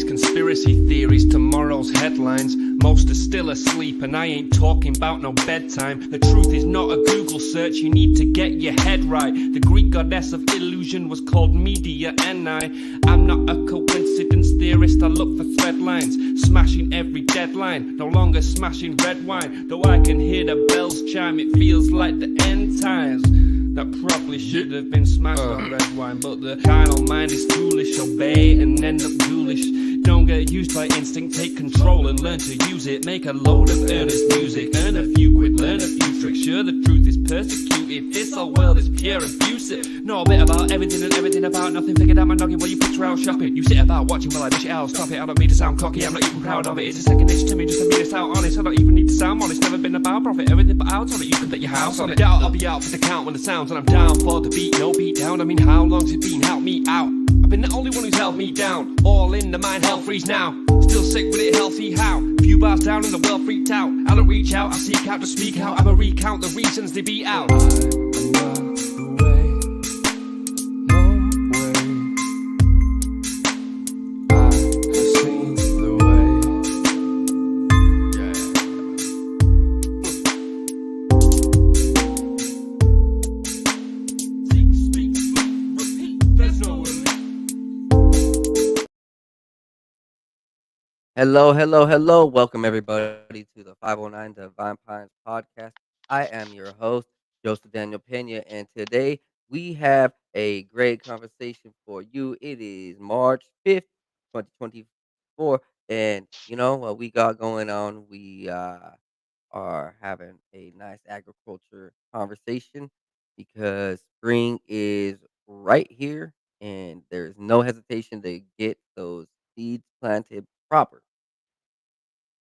conspiracy theories, tomorrow's headlines. Most are still asleep, and I ain't talking about no bedtime. The truth is not a Google search, you need to get your head right. The Greek goddess of illusion was called Media, and I'm not a coincidence theorist, I look for thread lines. Smashing every deadline, no longer smashing red wine. Though I can hear the bells chime, it feels like the end times. That probably should have been smashed on red wine, but the carnal mind is foolish. Obey and end up ghoulish. Don't get used by instinct, take control and learn to use it. Make a load of earnest music, earn a few quid, learn a few tricks. Sure, the truth is persecuted, this whole world is pure abusive. Know a bit about everything and everything about nothing. Figured out my noggin while you picture out shopping. You sit about watching while I dish it out. Stop it, I don't mean to sound cocky, I'm not even proud of it. It's a second itch to me just to be this out honest. I don't even need to sound honest, never been about profit. Everything but out on it, you can bet your house on it. Doubt I'll be out for the count when the sounds, and I'm down for the beat, no beat down. I mean, how long's it been? Help me out. I've been the only one who's held me down. All in the mind, hell freeze now. Still sick with it, healthy how? Few bars down and the world freaked out. I don't reach out, I seek out to speak out. I'ma recount the reasons they beat out. I'm not the way, no way. I have seen the way. Seek, speak, repeat. There's no way. Hello, hello, hello. Welcome everybody to the 509 Divine Pines podcast. I am your host, Joseph Daniel Pena, and today we have a great conversation for you. It is March 5th, 2024, and you know what we got going on? We are having a nice agriculture conversation because spring is right here and there's no hesitation to get those seeds planted proper.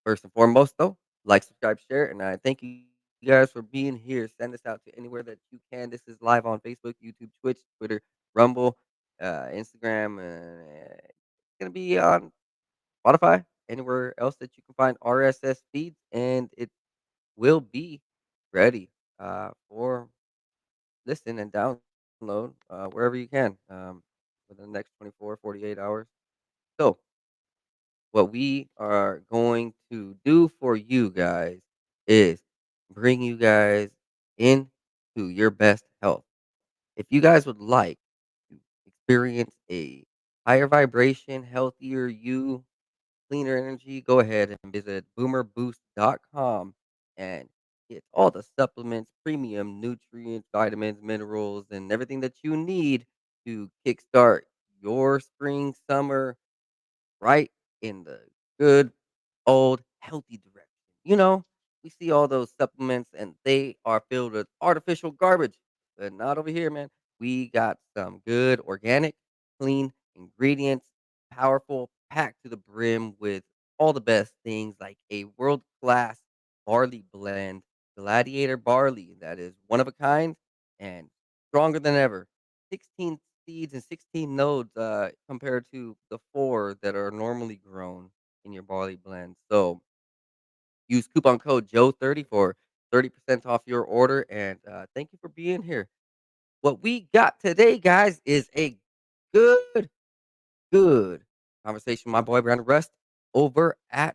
First and foremost, though, like, subscribe, share, and I thank you guys for being here. Send this out to anywhere that you can. This is live on Facebook, YouTube, Twitch, Twitter, Rumble, Instagram, and it's gonna be on Spotify, anywhere else that you can find RSS feeds, and it will be ready for listen and download wherever you can within the next 24, 48 hours. So, what we are going to do for you guys is bring you guys into your best health. If you guys would like to experience a higher vibration, healthier you, cleaner energy, go ahead and visit boomerboost.com and get all the supplements, premium nutrients, vitamins, minerals, and everything that you need to kickstart your spring, summer, right in the good old healthy direction. You know, we see all those supplements and they are filled with artificial garbage, but not over here, man. We got some good organic, clean ingredients, powerful, packed to the brim with all the best things like a world class barley blend, gladiator barley that is one of a kind and stronger than ever. 16 seeds and 16 nodes compared to the four that are normally grown in your barley blend. So use coupon code Joe30 for 30% off your order. And thank you for being here. What we got today, guys, is a good, good conversation with my boy Brandon Rust over at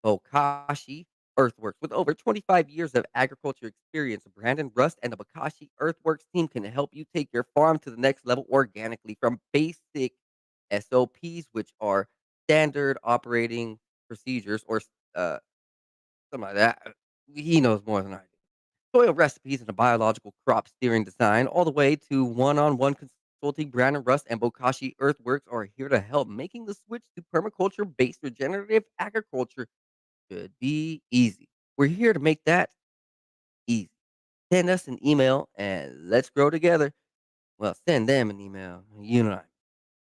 Bokashi Earthworks. With over 25 years of agriculture experience, Brandon Rust and the Bokashi Earthworks team can help you take your farm to the next level organically from basic SOPs, which are standard operating procedures or uh, something like that. He knows more than I do. Soil recipes and a biological crop steering design, all the way to one-on-one consulting. Brandon Rust and Bokashi Earthworks are here to help, making the switch to permaculture-based regenerative agriculture should be easy. We're here to make that easy. Send us an email and let's grow together. Well, send them an email. You know,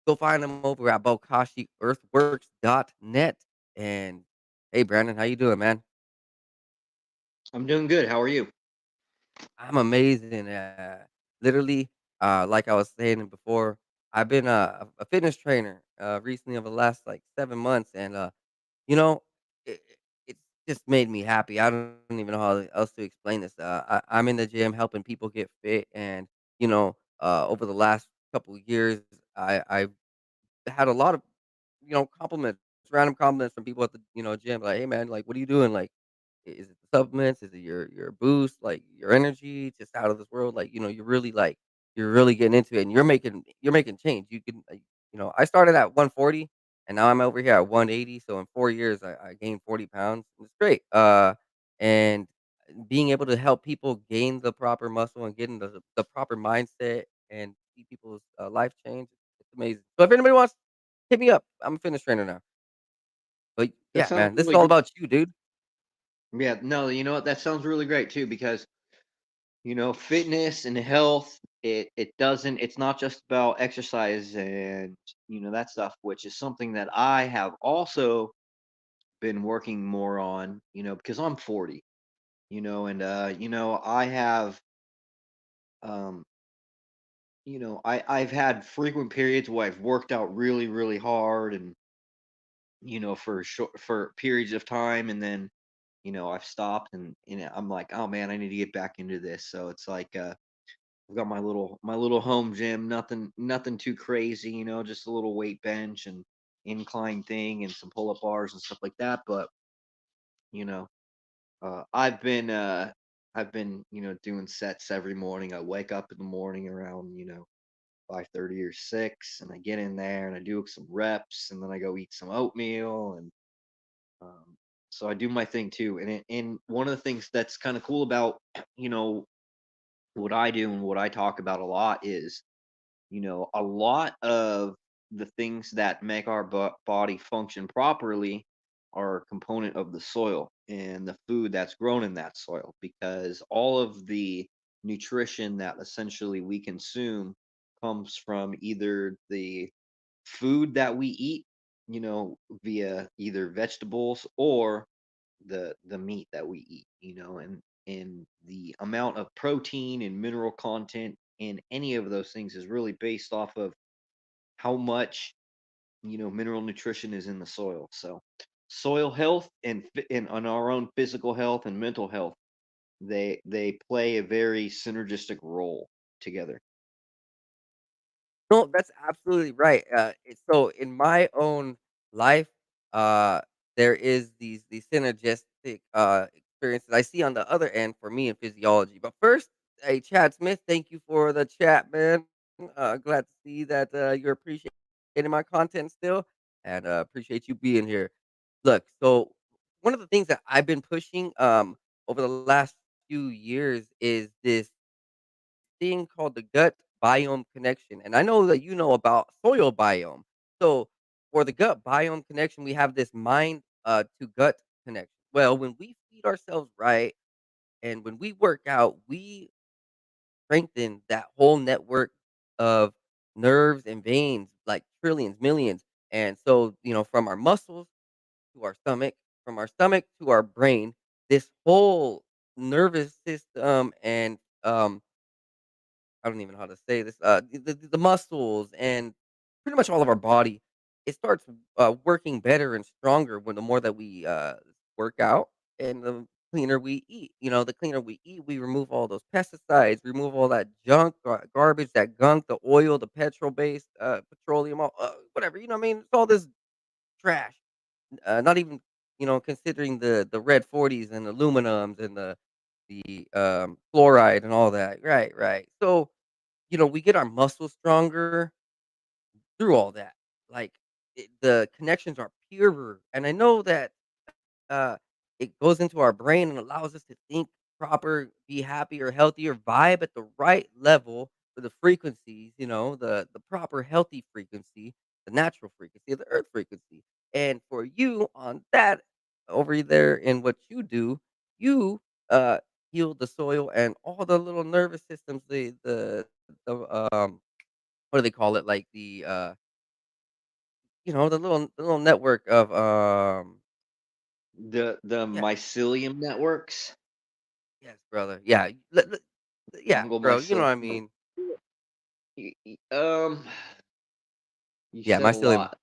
go find them over at bokashiearthworks.net. And hey, Brandon, how you doing, man? I'm doing good. How are you? I'm amazing. Literally, like I was saying before, I've been a fitness trainer recently over the last like 7 months, and you know, it just made me happy. I don't even know how else to explain this. I'm in the gym helping people get fit, and you know, over the last couple of years, I've had a lot of compliments, random compliments from people at the gym, like, "Hey, man, like, what are you doing?" Like, is it the supplements? Is it your boost? Like, your energy just out of this world? Like, you're really getting into it, and you're making change. You can, I started at 140, and now I'm over here at 180. So in 4 years, I gained 40 pounds. It's great. And being able to help people gain the proper muscle and getting the proper mindset and see people's life change, it's amazing. So if anybody wants, hit me up. I'm a fitness trainer now. But That yeah, sounds man, this is really all great. about you, dude. Yeah, no, you know what? That sounds really great too because fitness and health, it doesn't it's not just about exercise and that stuff, which is something that I have also been working more on, because I'm 40, and I have um I've had frequent periods where I've worked out really, really hard and for periods of time, and then I've stopped, and I'm like, oh man, I need to get back into this. So it's like I've got my little home gym, nothing too crazy, just a little weight bench and incline thing and some pull-up bars and stuff like that. But you know, I've been doing sets every morning. I wake up in the morning around 5:30 or 6, and I get in there and I do some reps, and then I go eat some oatmeal, and um, so I do my thing too. And one of the things that's kind of cool about you know what I do and what I talk about a lot is a lot of the things that make our body function properly are a component of the soil and the food that's grown in that soil, because all of the nutrition that essentially we consume comes from either the food that we eat, via either vegetables or the meat that we eat, and the amount of protein and mineral content in any of those things is really based off of how much mineral nutrition is in the soil. So soil health and on our own physical health and mental health, they play a very synergistic role together. No, that's absolutely right. So in my own life, uh, there is these synergistic experiences I see on the other end for me in physiology. But first, hey, Chad Smith, thank you for the chat, man. Glad to see that you're appreciating my content still, and appreciate you being here. Look, so one of the things that I've been pushing over the last few years is this thing called the gut biome connection. And I know that you know about soil biome. So for the gut biome connection, we have this mind to gut connection. Well, when we feed ourselves right and when we work out, we strengthen that whole network of nerves and veins, like trillions, millions. And so, from our muscles to our stomach, from our stomach to our brain, this whole nervous system and I don't even know how to say this, the muscles and pretty much all of our body, it starts, working better and stronger when the more that we, work out and the cleaner we eat. The cleaner we eat, we remove all those pesticides, remove all that junk, garbage, that gunk, the oil, the petrol-based, petroleum, all whatever, you know what I mean? It's all this trash, not even, considering the red 40s and aluminums and the fluoride and all that. Right, right. So we get our muscles stronger through all that. Like the connections are purer, and I know that uh, it goes into our brain and allows us to think proper, be happy or healthy or vibe at the right level for the frequencies. The proper healthy frequency, the natural frequency, the earth frequency. And for you on that over there in what you do, you uh heal the soil and all the little nervous systems, the what do they call it? Like the little network of The yeah, mycelium networks, yes, brother. Yeah. Yeah, fungal bro, you know what I mycelium. mean. Y- y- Um, you Yeah, said a mycelium. lot.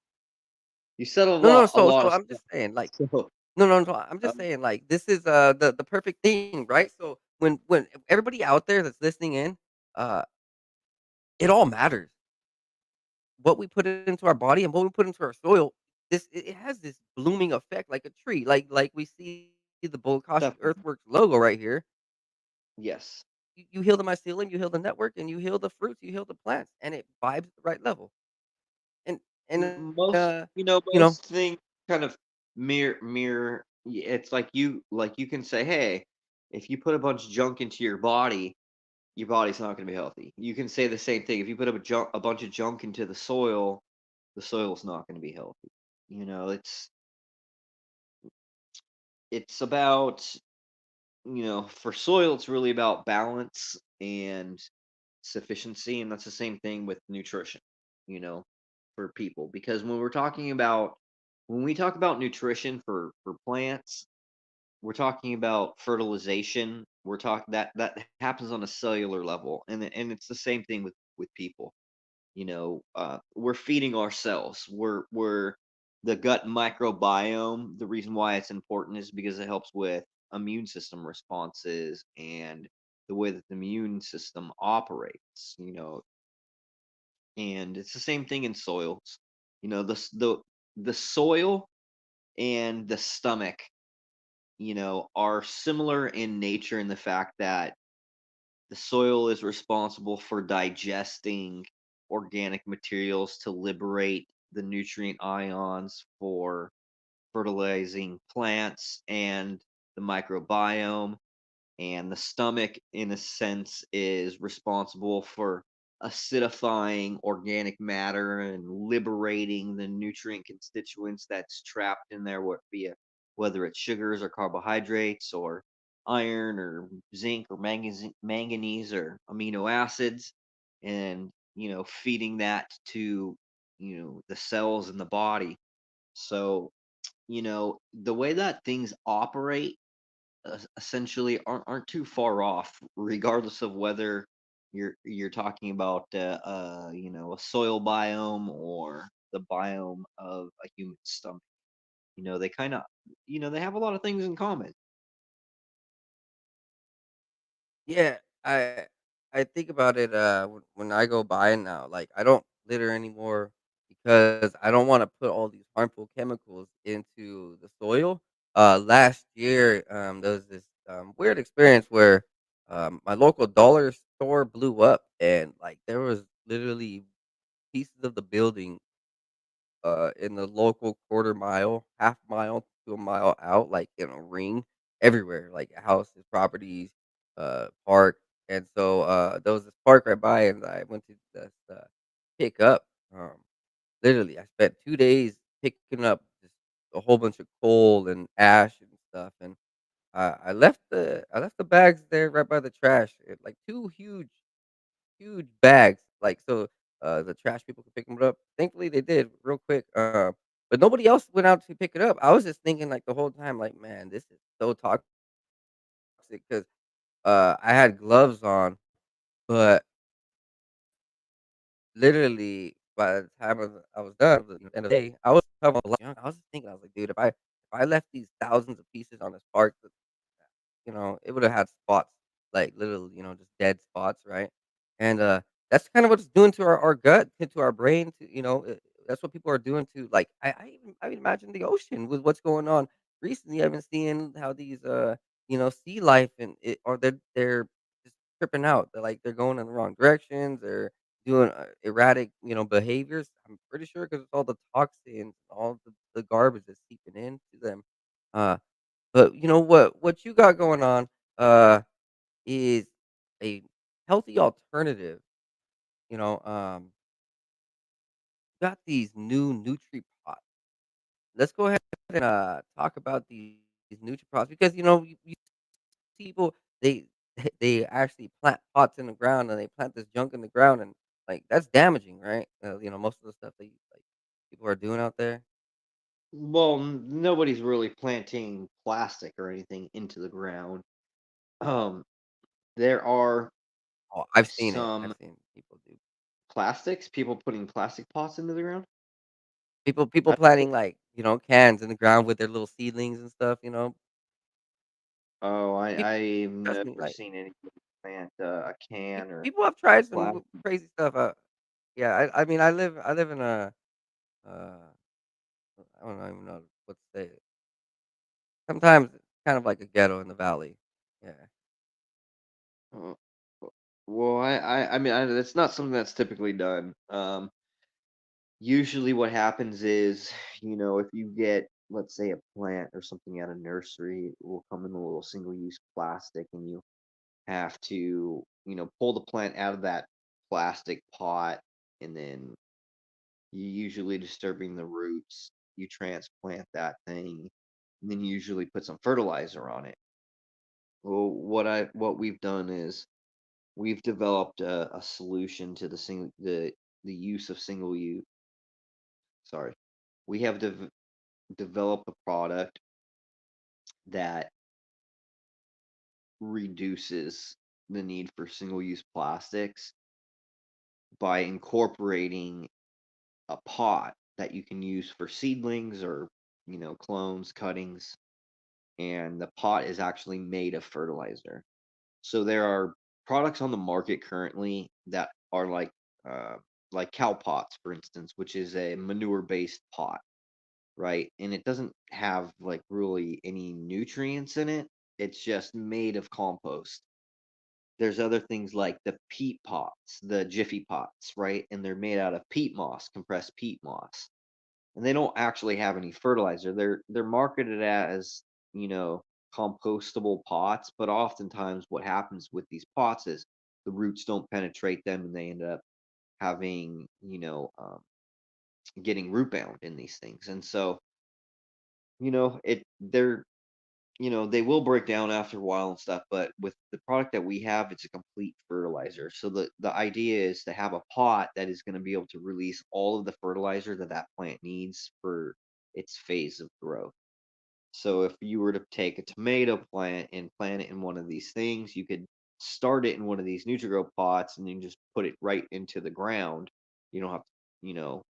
You said a No, no, lot, a so lot so of I'm stuff. just saying, like So, no, I'm just um, saying, like, this is, the perfect thing, right? So when everybody out there that's listening in, uh, it all matters. What we put into our body and what we put into our soil it has this blooming effect like a tree, like we see the Bokashi Definitely. Earthworks logo right here. Yes. You heal the mycelium, you heal the network, and you heal the fruits, you heal the plants, and it vibes at the right level. And Most, you know, most things kind of it's like you can say, hey, if you put a bunch of junk into your body's not going to be healthy. You can say the same thing if you put a bunch of junk into the soil's not going to be healthy. You know, it's about, for soil, it's really about balance and sufficiency, and that's the same thing with nutrition, you know, for people. Because when we talk about nutrition for plants, we're talking about fertilization. We're talking that happens on a cellular level, and it's the same thing with people. We're feeding ourselves. We're the gut microbiome. The reason why it's important is because it helps with immune system responses and the way that the immune system operates. And it's the same thing in soils. The soil and the stomach, are similar in nature in the fact that the soil is responsible for digesting organic materials to liberate the nutrient ions for fertilizing plants and the microbiome. And the stomach, in a sense, is responsible for acidifying organic matter and liberating the nutrient constituents that's trapped in there, whether it's sugars or carbohydrates or iron or zinc or manganese or amino acids, and feeding that to the cells in the body. So the way that things operate essentially aren't too far off, regardless of whether you're talking about a soil biome or the biome of a human stomach. They kind of they have a lot of things in common. yeah, I think about it, when I go by now, like, I don't litter anymore because I don't wanna put all these harmful chemicals into the soil. Last year, there was this, weird experience where, my local dollar store blew up and, like, there was literally pieces of the building in the local quarter mile, half mile to a mile out, like in a ring everywhere, like houses, properties, park. And so there was this park right by, and I went to this pick up. Literally, I spent 2 days picking up just a whole bunch of coal and ash and stuff, and I left the bags there right by the trash, like two huge bags, like, so, the trash people could pick them up. Thankfully, they did real quick, but nobody else went out to pick it up. I was just thinking, like, the whole time, like, "Man, this is so toxic." Because I had gloves on, but literally, by the time I was done, the end of the day, I was covered in junk. I was just thinking, I was like, "Dude, if I left these thousands of pieces on this park, it would have had spots, like little, just dead spots, right? And that's kind of what it's doing to our gut, to our brain. That's what people are doing to like. I imagine the ocean with what's going on recently. I've been seeing how these sea life and it or they're just tripping out. They're going in the wrong directions. They're doing erratic behaviors. I'm pretty sure because it's all the toxins, all the garbage that's seeping into them. Uh, but you know what you got going on, is a healthy alternative, you know, got these new Nutri Pots. Let's go ahead and, talk about these Nutri Pots because, you see people, they they actually plant pots in the ground and they plant this junk in the ground and, like, that's damaging, right? Most of the stuff that like, people are doing out there. Well, nobody's really planting plastic or anything into the ground. Um, there are Oh, I've seen it. some I've seen people do. plastics, people putting plastic pots into the ground. People I, planting, like, cans in the ground with their little seedlings and stuff, you know? oh, Peop I've Trust me, never like, seen anybody plant a can or people have tried some plastic. crazy stuff, yeah, I mean, I live in a, uh, I don't even know what to say. Sometimes it's kind of like a ghetto in the valley. Yeah. Uh, well, I mean, that's not something that's typically done. Usually what happens is, if you get, let's say, a plant or something at a nursery, it will come in a little single-use plastic, and you have to, pull the plant out of that plastic pot, and then you usually disturbing the roots. You transplant that thing, and then you usually put some fertilizer on it. Well, what we've done is we've developed a solution to the use of single use. Sorry, we have developed a product that reduces the need for single use plastics by incorporating a pot that you can use for seedlings or clones, cuttings, and the pot is actually made of fertilizer. So there are products on the market currently that are uh, like cow pots, for instance, which is a manure-based pot, right? And it doesn't have like really any nutrients in it. It's just made of compost. There's other things like the peat pots, the jiffy pots, right? And they're made out of peat moss, compressed peat moss, and they don't actually have any fertilizer. They're marketed as, you know, compostable pots, but oftentimes what happens with these pots is the roots don't penetrate them and they end up having, getting root bound in these things. And so, they're, they will break down after a while and stuff, but with the product that we have, it's a complete fertilizer. So the idea is to have a pot that is going to be able to release all of the fertilizer that that plant needs for its phase of growth. So if you were to take a tomato plant and plant it in one of these things, you could start it in one of these Nutrigrow pots and then just put it right into the ground. You don't have to, you know,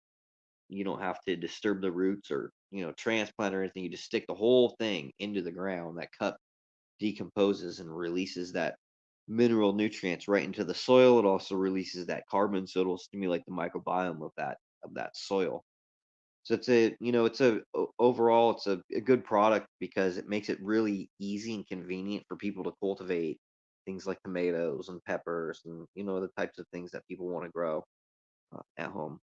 you don't have to disturb the roots or, transplant or anything. You just stick the whole thing into the ground. That cup decomposes and releases that mineral nutrients right into the soil. It also releases that carbon, so it'll stimulate the microbiome of that soil. So overall it's a good product because it makes it really easy and convenient for people to cultivate things like tomatoes and peppers and the types of things that people want to grow at home.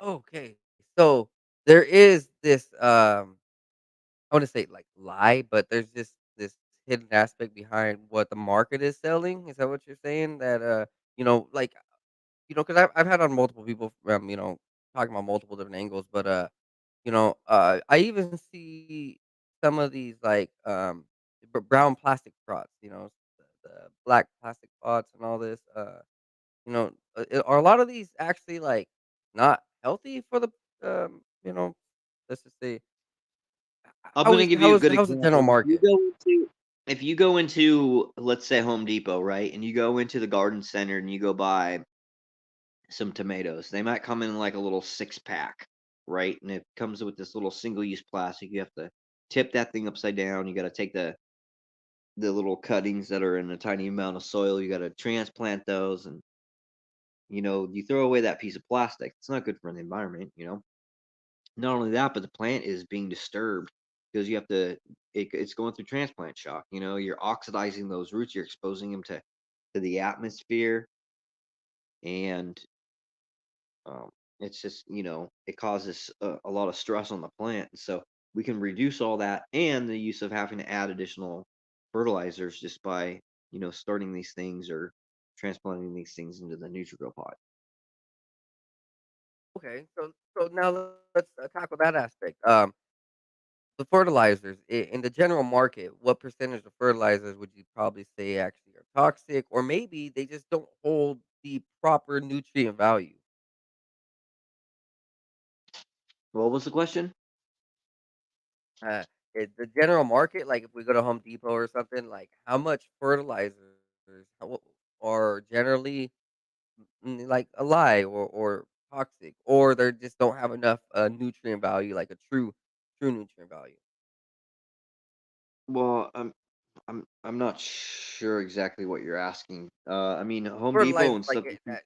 Okay. So there is this I want to say like lie, but there's this hidden aspect behind what the market is selling. Is that what you're saying? That like because I've had on multiple people talking about multiple different angles, but I even see some of these like brown plastic pots, the black plastic pots and all this. Are a lot of these actually like not healthy for the let's just say I'm going to give you a good how's the general example. market? If you go into, let's say, Home Depot, right, and you go into the garden center and you go buy some tomatoes, they might come in like a little 6 pack, right? And it comes with this little single use plastic. You have to tip that thing upside down. You got to take the little cuttings that are in a tiny amount of soil. You got to transplant those, and you throw away that piece of plastic. It's not good for the environment. Not only that, but the plant is being disturbed because it's going through transplant shock. You're oxidizing those roots, you're exposing them to the atmosphere, and um, it's just, it causes a lot of stress on the plant. So we can reduce all that and the use of having to add additional fertilizers just by, starting these things or transplanting these things into the Nutrigrow pot. Okay, so now let's tackle that aspect. The fertilizers in the general market, what percentage of fertilizers would you probably say actually are toxic, or maybe they just don't hold the proper nutrient value? What was the question? Uh, the general market, like if we go to Home Depot or something, like how much fertilizers how- are generally like a lie or toxic, or they just don't have enough nutrient value, like a true nutrient value. Well, I'm not sure exactly what you're asking. I mean, Home Depot Fertilizers and like stuff. it, that.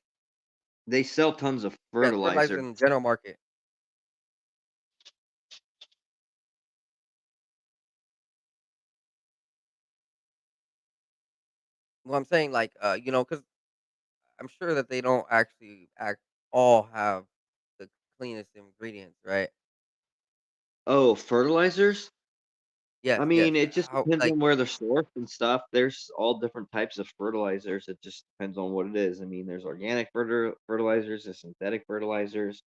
They sell tons of Yes, fertilizer fertilizer. in the general market. Well, I'm saying, like, because I'm sure that they don't actually act all have the cleanest ingredients, right? Oh, fertilizers? I Yes, yes. mean, it just How depends like on where they're sourced and stuff. There's all different types of fertilizers. It just depends on what it is. I mean, there's organic fertilizers, there's synthetic fertilizers.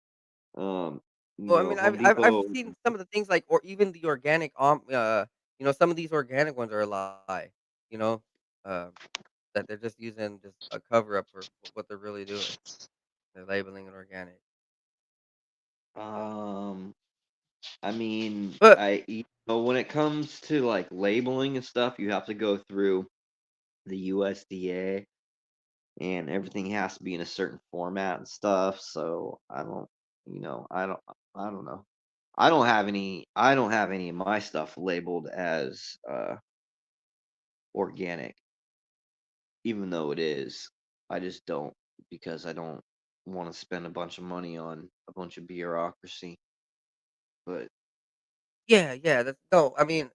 Um, well, I mean, Home I've Depot. seen some of the things like or even the organic, some of these organic ones are a lie, you know, um, that they're just using just a cover up for what they're really doing. They're labeling it organic. Um, I mean, But when it comes to like labeling and stuff, you have to go through the USDA and everything has to be in a certain format and stuff. So I don't know. I don't have any of my stuff labeled as organic, even though it is. I just don't because I don't want to spend a bunch of money on a bunch of bureaucracy. But yeah, yeah, that's no, I mean,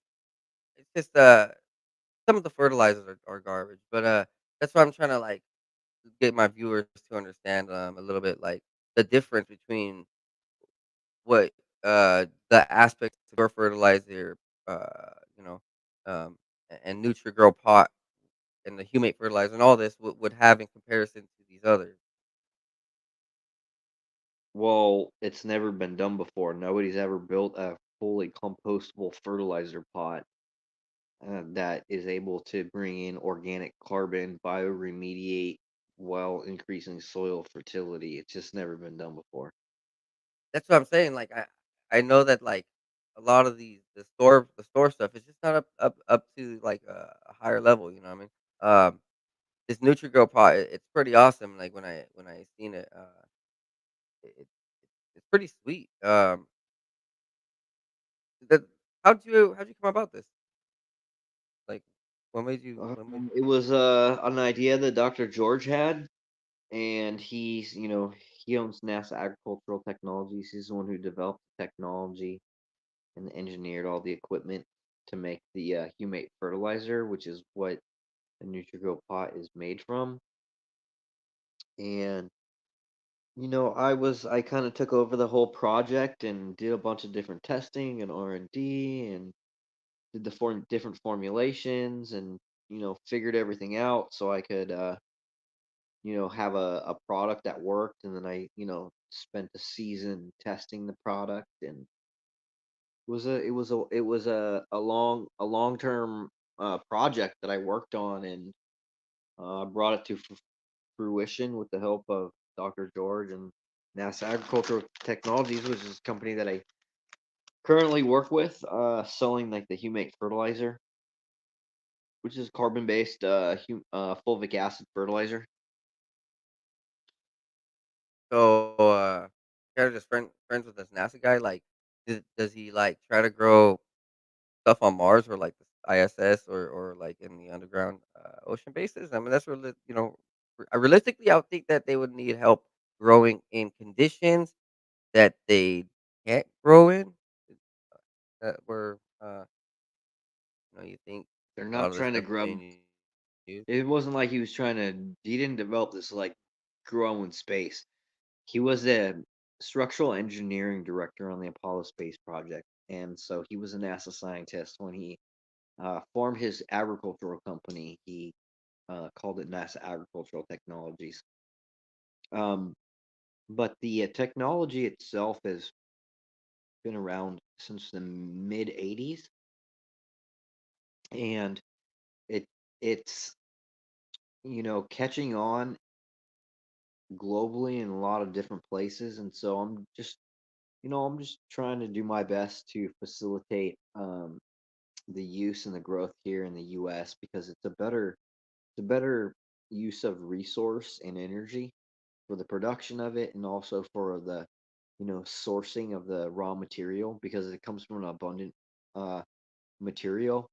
it's just some of the fertilizers are garbage, but that's why I'm trying to like get my viewers to understand a little bit like the difference between what the aspects of your fertilizer, you know, and Nutri-Grow pot and the humate fertilizer and all this would have in comparison to these others. well, it's never been done before. Nobody's ever built a fully compostable fertilizer pot that is able to bring in organic carbon, bioremediate while increasing soil fertility. It's just never been done before. That's what I'm saying. Like I know that like a lot of these the store stuff is just not up to like a higher level. You know what I mean? This Nutri-Grow pot, it's pretty awesome. Like when I seen it, it it's pretty sweet. That how'd you come about this? Like, It was an idea that Dr. George had, and he owns NASA Agricultural Technologies. He's the one who developed the technology and engineered all the equipment to make the humate fertilizer, which is what a Nutrigrow pot is made from. And I kind of took over the whole project and did a bunch of different testing and R&D and did the different formulations and figured everything out so I could have a product that worked. And then I spent a season testing the product, and it was a long-term project that I worked on, and brought it to fruition with the help of Dr. George and NASA Agricultural Technologies, which is a company that I currently work with, selling like the humate fertilizer, which is carbon-based fulvic acid fertilizer. so you're just friends with this NASA guy. Like, does he like try to grow stuff on Mars or like the ISS or like in the underground ocean bases? I mean, that's really realistically, I would think that they would need help growing in conditions that they can't grow in. That were you think They're a lot not of this trying to stuff is grow. being used. It wasn't like he didn't develop this like grow in space. He was a structural engineering director on the Apollo space project, and so he was a NASA scientist when he formed his agricultural company. He called it NASA Agricultural Technologies. Um, but the technology itself has been around since the mid '80s, and it it's catching on globally in a lot of different places. And so I'm just trying to do my best to facilitate the use and the growth here in the U.S. because it's a better use of resource and energy for the production of it, and also for the sourcing of the raw material, because it comes from an abundant uh, material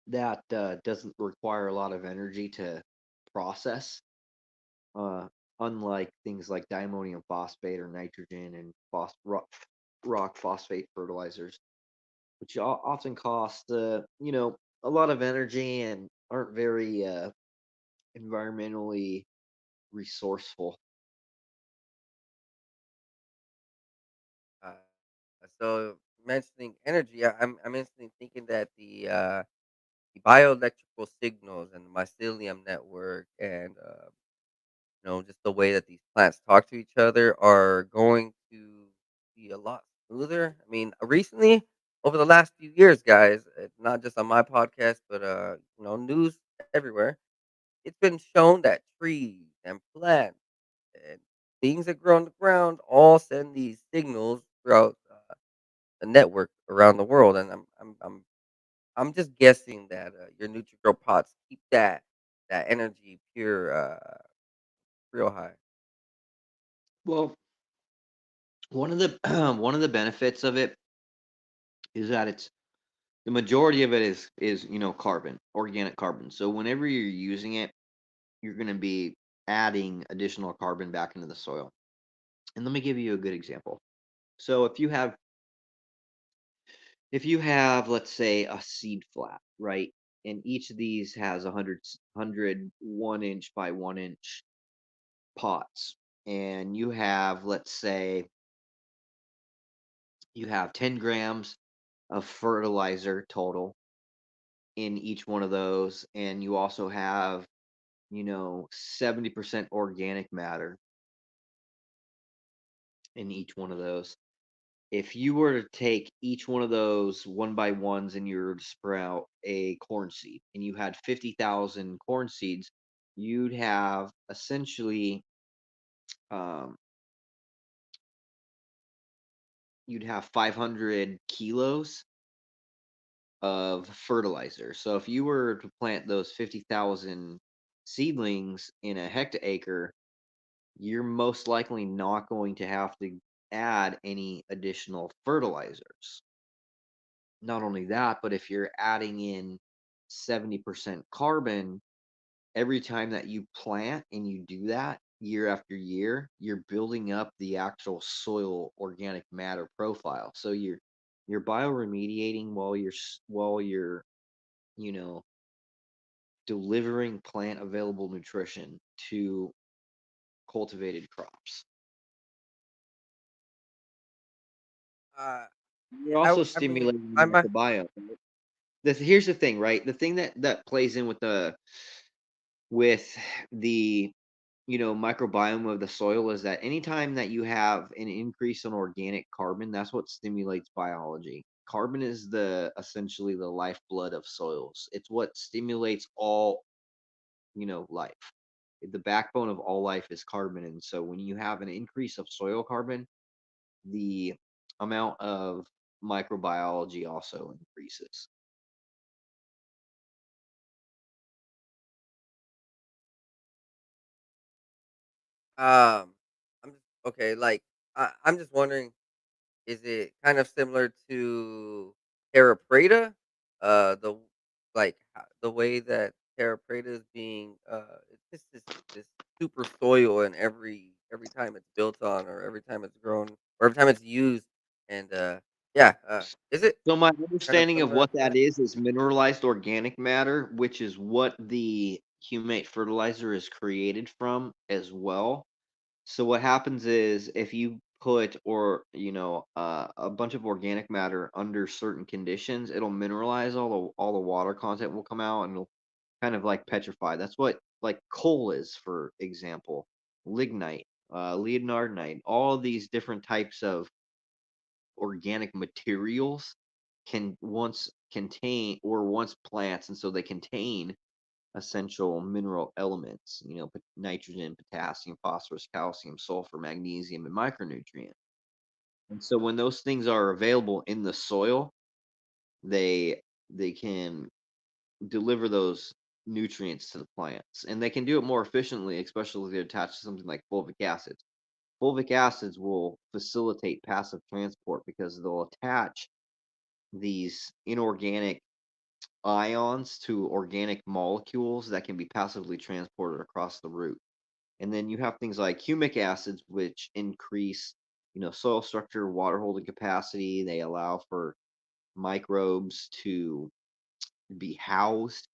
that doesn't require a lot of energy to process. unlike things like diammonium phosphate or nitrogen and rock phosphate fertilizers, which often cost a lot of energy and aren't very environmentally resourceful. Uh, so mentioning energy, I'm instantly thinking that the bioelectrical signals and the mycelium network and just the way that these plants talk to each other are going to be a lot smoother. I mean, recently over the last few years, guys, not just on my podcast, but news everywhere. It's been shown that trees and plants and things that grow on the ground all send these signals throughout the network around the world, and I'm just guessing that your Nutri-Grow pots keep that energy pure, real high. Well, one of the one of the benefits of it is that it's the majority of it is carbon, organic carbon. So whenever you're using it, you're going to be adding additional carbon back into the soil. And let me give you a good example. So if you have let's say a seed flat, right? And each of these has 100 1 inch by 1 inch pots. And you have, let's say, you have 10 grams of fertilizer total in each one of those. And you also have 70% organic matter in each one of those. If you were to take each one of those one by ones and you were to sprout a corn seed and you had 50,000 corn seeds, you'd have essentially, um, you'd have 500 kilos of fertilizer. So if you were to plant those 50,000 seedlings in a hectare, you're most likely not going to have to add any additional fertilizers. Not only that, but if you're adding in 70% carbon every time that you plant and you do that year after year, you're building up the actual soil organic matter profile. So you're bioremediating while you're you know delivering plant available nutrition to cultivated crops. Uh, You're I also w I mean, stimulating the microbiome. Here's the thing, right? The thing that plays in with the microbiome of the soil is that anytime that you have an increase in organic carbon, that's what stimulates biology. Carbon is the essentially the lifeblood of soils. It's what stimulates all life. The backbone of all life is carbon, and so when you have an increase of soil carbon, the amount of microbiology also increases. um, I'm just okay, like, I'm just wondering, is it kind of similar to Terra Preta? The the way that Terra Preta is being, it's just this super soil, and every time it's built on, or every time it's grown, or every time it's used, and yeah, is it So my kind of understanding of similar what to that? that is mineralized organic matter, which is what the humate fertilizer is created from as well. So what happens is if you put a bunch of organic matter under certain conditions, it'll mineralize, all the water content will come out and it'll kind of like petrify. That's what like coal is, for example, lignite, leonardite, all of these different types of organic materials can once contain or once plants, and so they contain essential mineral elements, nitrogen, potassium, phosphorus, calcium, sulfur, magnesium, and micronutrients. And so when those things are available in the soil, they they can deliver those nutrients to the plants, and they can do it more efficiently, especially if they're attached to something like fulvic acids. Fulvic acids will facilitate passive transport because they'll attach these inorganic ions to organic molecules that can be passively transported across the root. And then you have things like humic acids, which increase, soil structure, water holding capacity. They allow for microbes to be housed.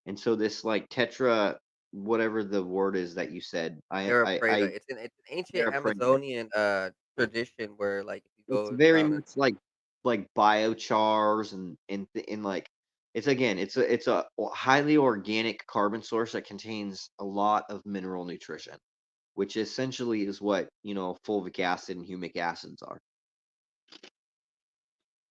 And so this like tetra, whatever the word is that you said, Paraprata. I It's an ancient paraphrase. Amazonian tradition where like if you It's go very down and much like biochars and like it's a highly organic carbon source that contains a lot of mineral nutrition, which essentially is what fulvic acid and humic acids are.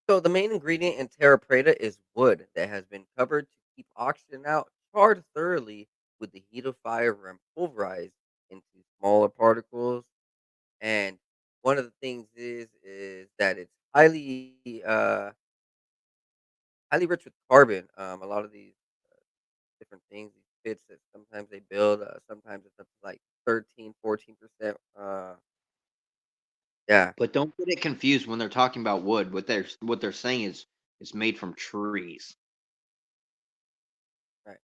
so the main ingredient in terra preta is wood that has been covered to keep oxygen out, charred thoroughly with the heat of fire and pulverized into smaller particles. And one of the things is that it's highly rich with carbon. A lot of these different things, these pits that sometimes they build, sometimes it's up to like 13, 14%. Yeah, But don't get it confused when they're talking about wood. What they're saying is it's made from trees. right.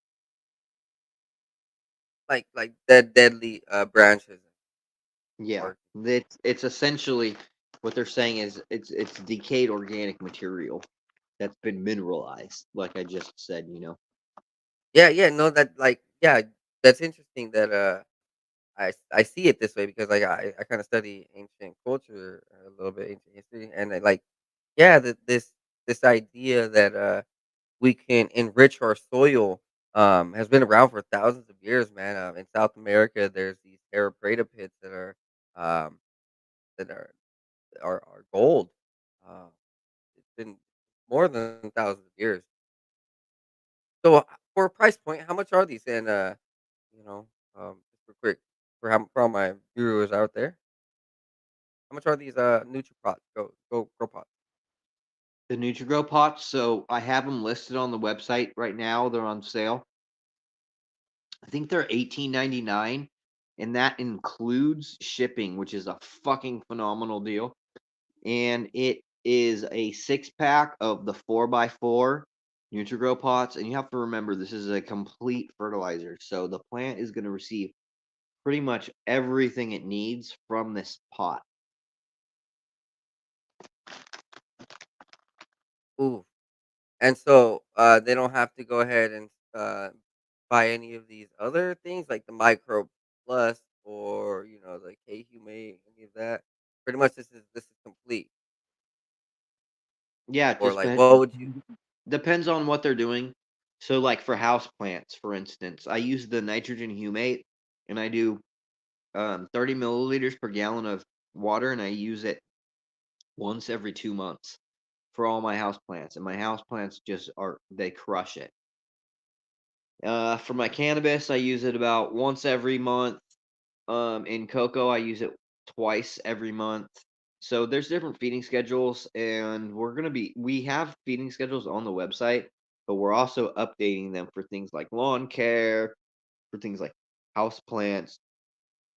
Like deadly branches Yeah, or it's essentially what they're saying is it's decayed organic material that's been mineralized, like I just said. yeah, yeah, no, that like yeah, that's interesting that I see it this way because like I kind of study ancient culture a little bit, ancient history, and I, like yeah, this idea that we can enrich our soil has been around for thousands of years, man. In South America, there's these terra preta pits um, that are gold. Uh, it's been more than thousands of years. So for a price point, how much are these? And you know, just real quick for all my viewers out there, how much are these NutriPots? Go grow pots. The Nutri-Grow pots, so I have them listed on the website right now. They're on sale. I think they're 18.99, and that includes shipping, which is a fucking phenomenal deal. And it is a six pack of the 4x4 Nutri-Grow pots, and you have to remember this is a complete fertilizer, so the plant is going to receive pretty much everything it needs from this pot. Ooh, and so they don't have to go ahead and buy any of these other things like the Micro Plus or the K Humate, any of that. Pretty much, this is complete. Yeah, it Or just like, what would you? depends on what they're doing. So, like for house plants, for instance, I use the nitrogen humate, and I do 30 milliliters per gallon of water, and I use it once every 2 months for all my house plants, and my house plants just are they crush it. For my cannabis, I use it about once every month. In cocoa, I use it twice every month. So there's different feeding schedules, and we have feeding schedules on the website, but we're also updating them for things like lawn care, for things like house plants,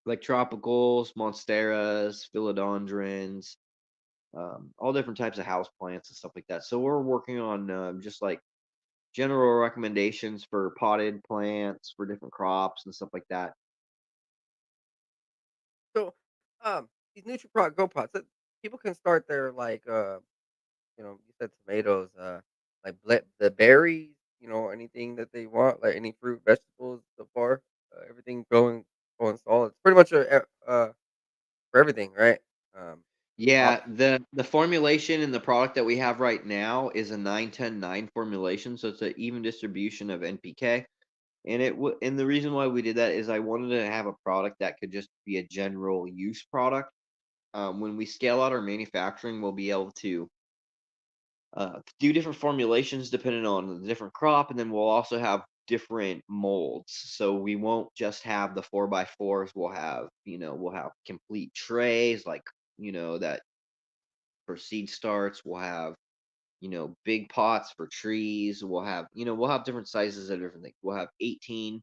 like tropicals, monsteras, philodendrons, all different types of house plants and stuff like that. So we're working on just like general recommendations for potted plants for different crops and stuff like that. So, these NutriProt Go Pots, people can start their like you said tomatoes, like the berries, anything that they want, like any fruit, vegetables so far, everything going solid. It's pretty much for everything, right? Um, Yeah, option. the formulation in the product that we have right now is a 9-10-9 formulation, so it's an even distribution of NPK. And the reason why we did that is I wanted to have a product that could just be a general use product. When we scale out our manufacturing, we'll be able to do different formulations depending on the different crop, and then we'll also have different molds. So we won't just have the 4x4s. We'll have complete trays like that for seed starts. We'll have big pots for trees. We'll have different sizes of different things. We'll have 18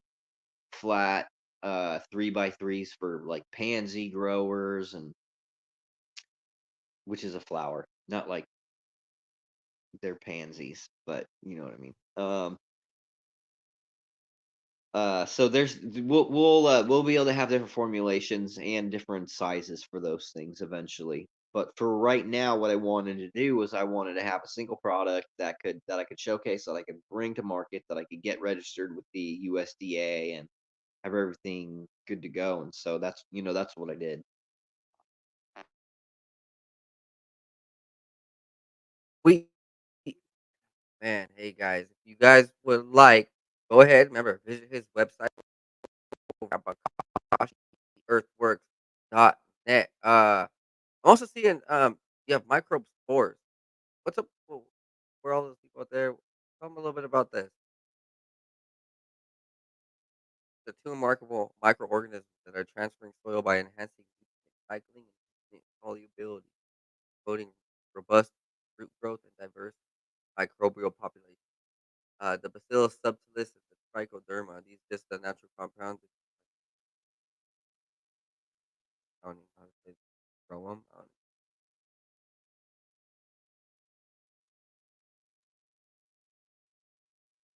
flat 3x3s for like pansy growers, and which is a flower, not like they're pansies, but you know what I mean. So we'll be able to have different formulations and different sizes for those things eventually. But for right now, what I wanted to do was I wanted to have a single product that I could showcase, that I could bring to market, that I could get registered with the USDA and have everything good to go. And so that's what I did. We man, hey guys, if you guys would like, go ahead. Remember, visit his website over at Bokashi, Earthworks.net. I'm also seeing you have microbe spores. What's up? Where all those people out there? Tell them a little bit about this. The two remarkable microorganisms that are transferring soil by enhancing cycling and solubility, promoting robust root growth and diverse microbial population. The Bacillus subtilis and the Trichoderma, these just the natural compounds. I don't even know how to say grow them.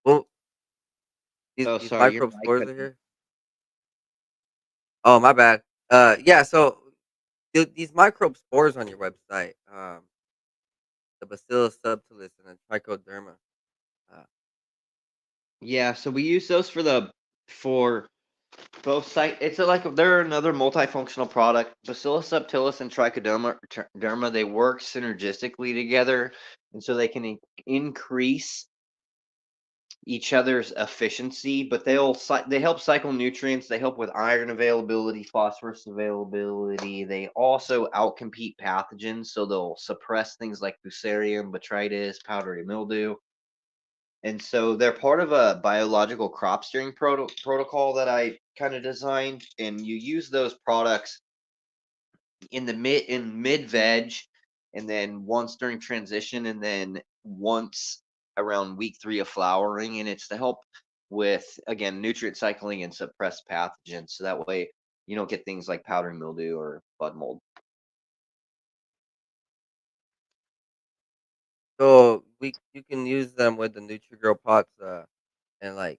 Well, Oh, these sorry, your microbe mic spores cut are in. here. Oh, my bad. Yeah. So these microbe spores on your website, the Bacillus subtilis and the Trichoderma. Uh, Yeah, so we use those for both site. It's they're another multifunctional product. Bacillus subtilis and Trichoderma, they work synergistically together, and so they can increase each other's efficiency. But they help cycle nutrients. They help with iron availability, phosphorus availability. They also outcompete pathogens, so they'll suppress things like Fusarium, botrytis, powdery mildew. And so they're part of a biological crop steering protocol that I kind of designed. And you use those products in mid veg, and then once during transition, and then once around week 3 of flowering. And it's to help with, again, nutrient cycling and suppress pathogens. So that way you don't get things like powdery mildew or bud mold. so you can use them with the NutriGrow pots, and like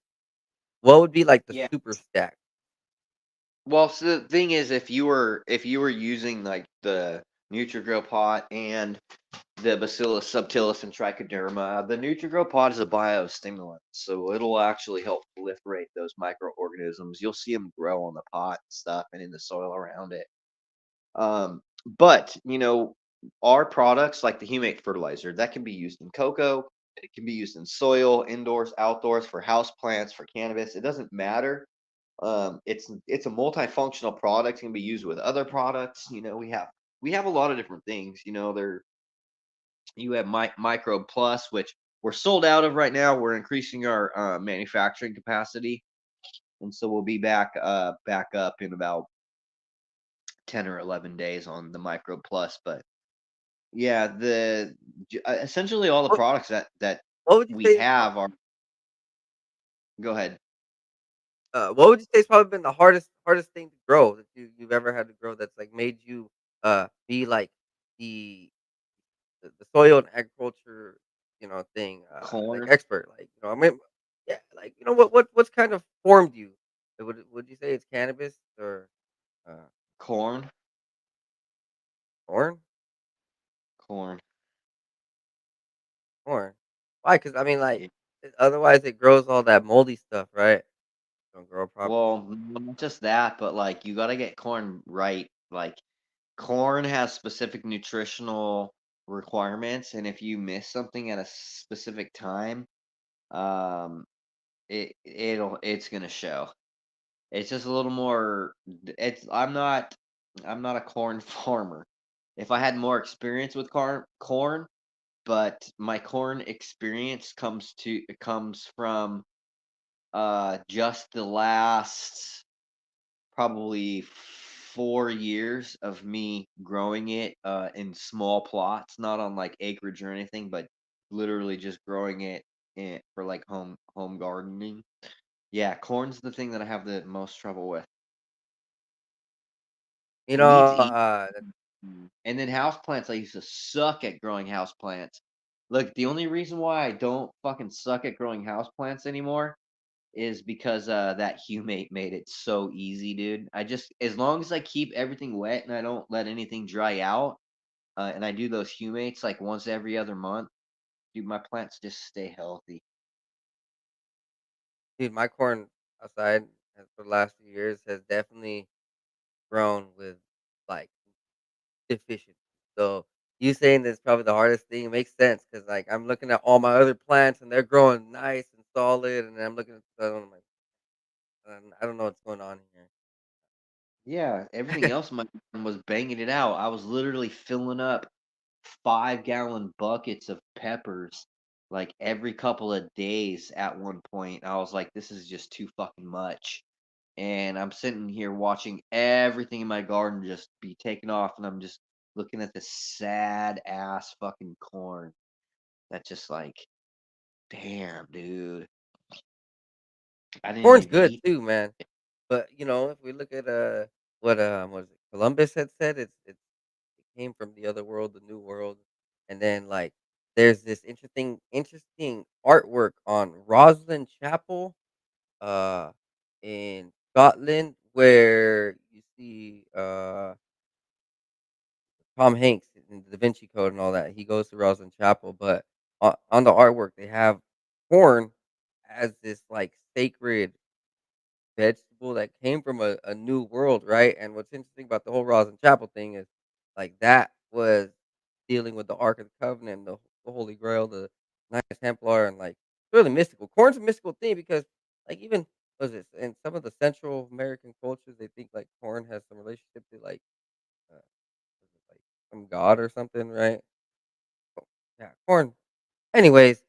what would be like the Yeah. super stack? Well, so the thing is, if you were using like the NutriGrow pot and the Bacillus subtilis and Trichoderma, the NutriGrow pod is a biostimulant, so it'll actually help proliferate those microorganisms. You'll see them grow on the pot and stuff, and in the soil around it. But our products like the humate fertilizer that can be used in cocoa, it can be used in soil, indoors, outdoors, for house plants, for cannabis. It doesn't matter. It's a multifunctional product. It can be used with other products. We have a lot of different things. You have Micro Plus, which we're sold out of right now. We're increasing our manufacturing capacity, and so we'll be back up in about 10 or 11 days on the Micro Plus. But yeah, essentially all the What products that what would you we say? have are. Go ahead. What would you say has probably been the hardest thing to grow that you've ever had to grow that's like made you be like the the soil and agriculture thing like Corn, expert, like I mean, yeah, like what's kind of formed you? Would you say it's cannabis or uh corn, corn? corn. Corn? Why? Because I mean, like, otherwise it grows all that moldy stuff, right? Don't grow properly. Well, not just that, but like you got to get corn right. Like corn has specific nutritional requirements, and if you miss something at a specific time, um, it's gonna show. It's just a little more. It's I'm not a corn farmer. If I had more experience with corn, but my corn experience comes from just the last probably 4 years of me growing it in small plots, not on like acreage or anything, but literally just growing it for like home gardening. Yeah, corn's the thing that I have the most trouble with. You know, Wheat's easy. And then houseplants, I used to suck at growing houseplants. Look, the only reason why I don't fucking suck at growing houseplants anymore is because that humate made it so easy, dude. I just as long as I keep everything wet and I don't let anything dry out, and I do those humates like once every other month, dude, my plants just stay healthy. Dude, my corn outside for the last few years has definitely grown with like deficiency. So you saying that's probably the hardest thing, it makes sense because like I'm looking at all my other plants and they're growing nice and solid, and I'm looking at the other one, I'm like, I don't know what's going on Yeah, everything here. else in my garden was banging it out. I was literally filling up 5-gallon buckets of peppers like every couple of days at one point. I was like, this is just too fucking much. And I'm sitting here watching everything in my garden just be taken off, and I'm just looking at this sad ass fucking corn. That's just like, damn, dude. I didn't Corn's even good eat. too, man. But if we look at what is it, Columbus had said, it came from the other world, the new world, and then like there's this interesting artwork on Roslin Chapel, uh, in Scotland, where you see Tom Hanks in the Da Vinci Code and all that. He goes to Roslin Chapel, but on the artwork they have corn as this like sacred vegetable that came from a new world, right? And what's interesting about the whole Rosin Chapel thing is, like, that was dealing with the Ark of the Covenant, the Holy Grail, the Knights Templar, and, like, it's really mystical. Corn's a mystical thing because, like, even what is this? In some of the Central American cultures, they think, like, corn has some relationship to, like, what is it, like, some god or something, right? Oh, yeah, corn. Anyways,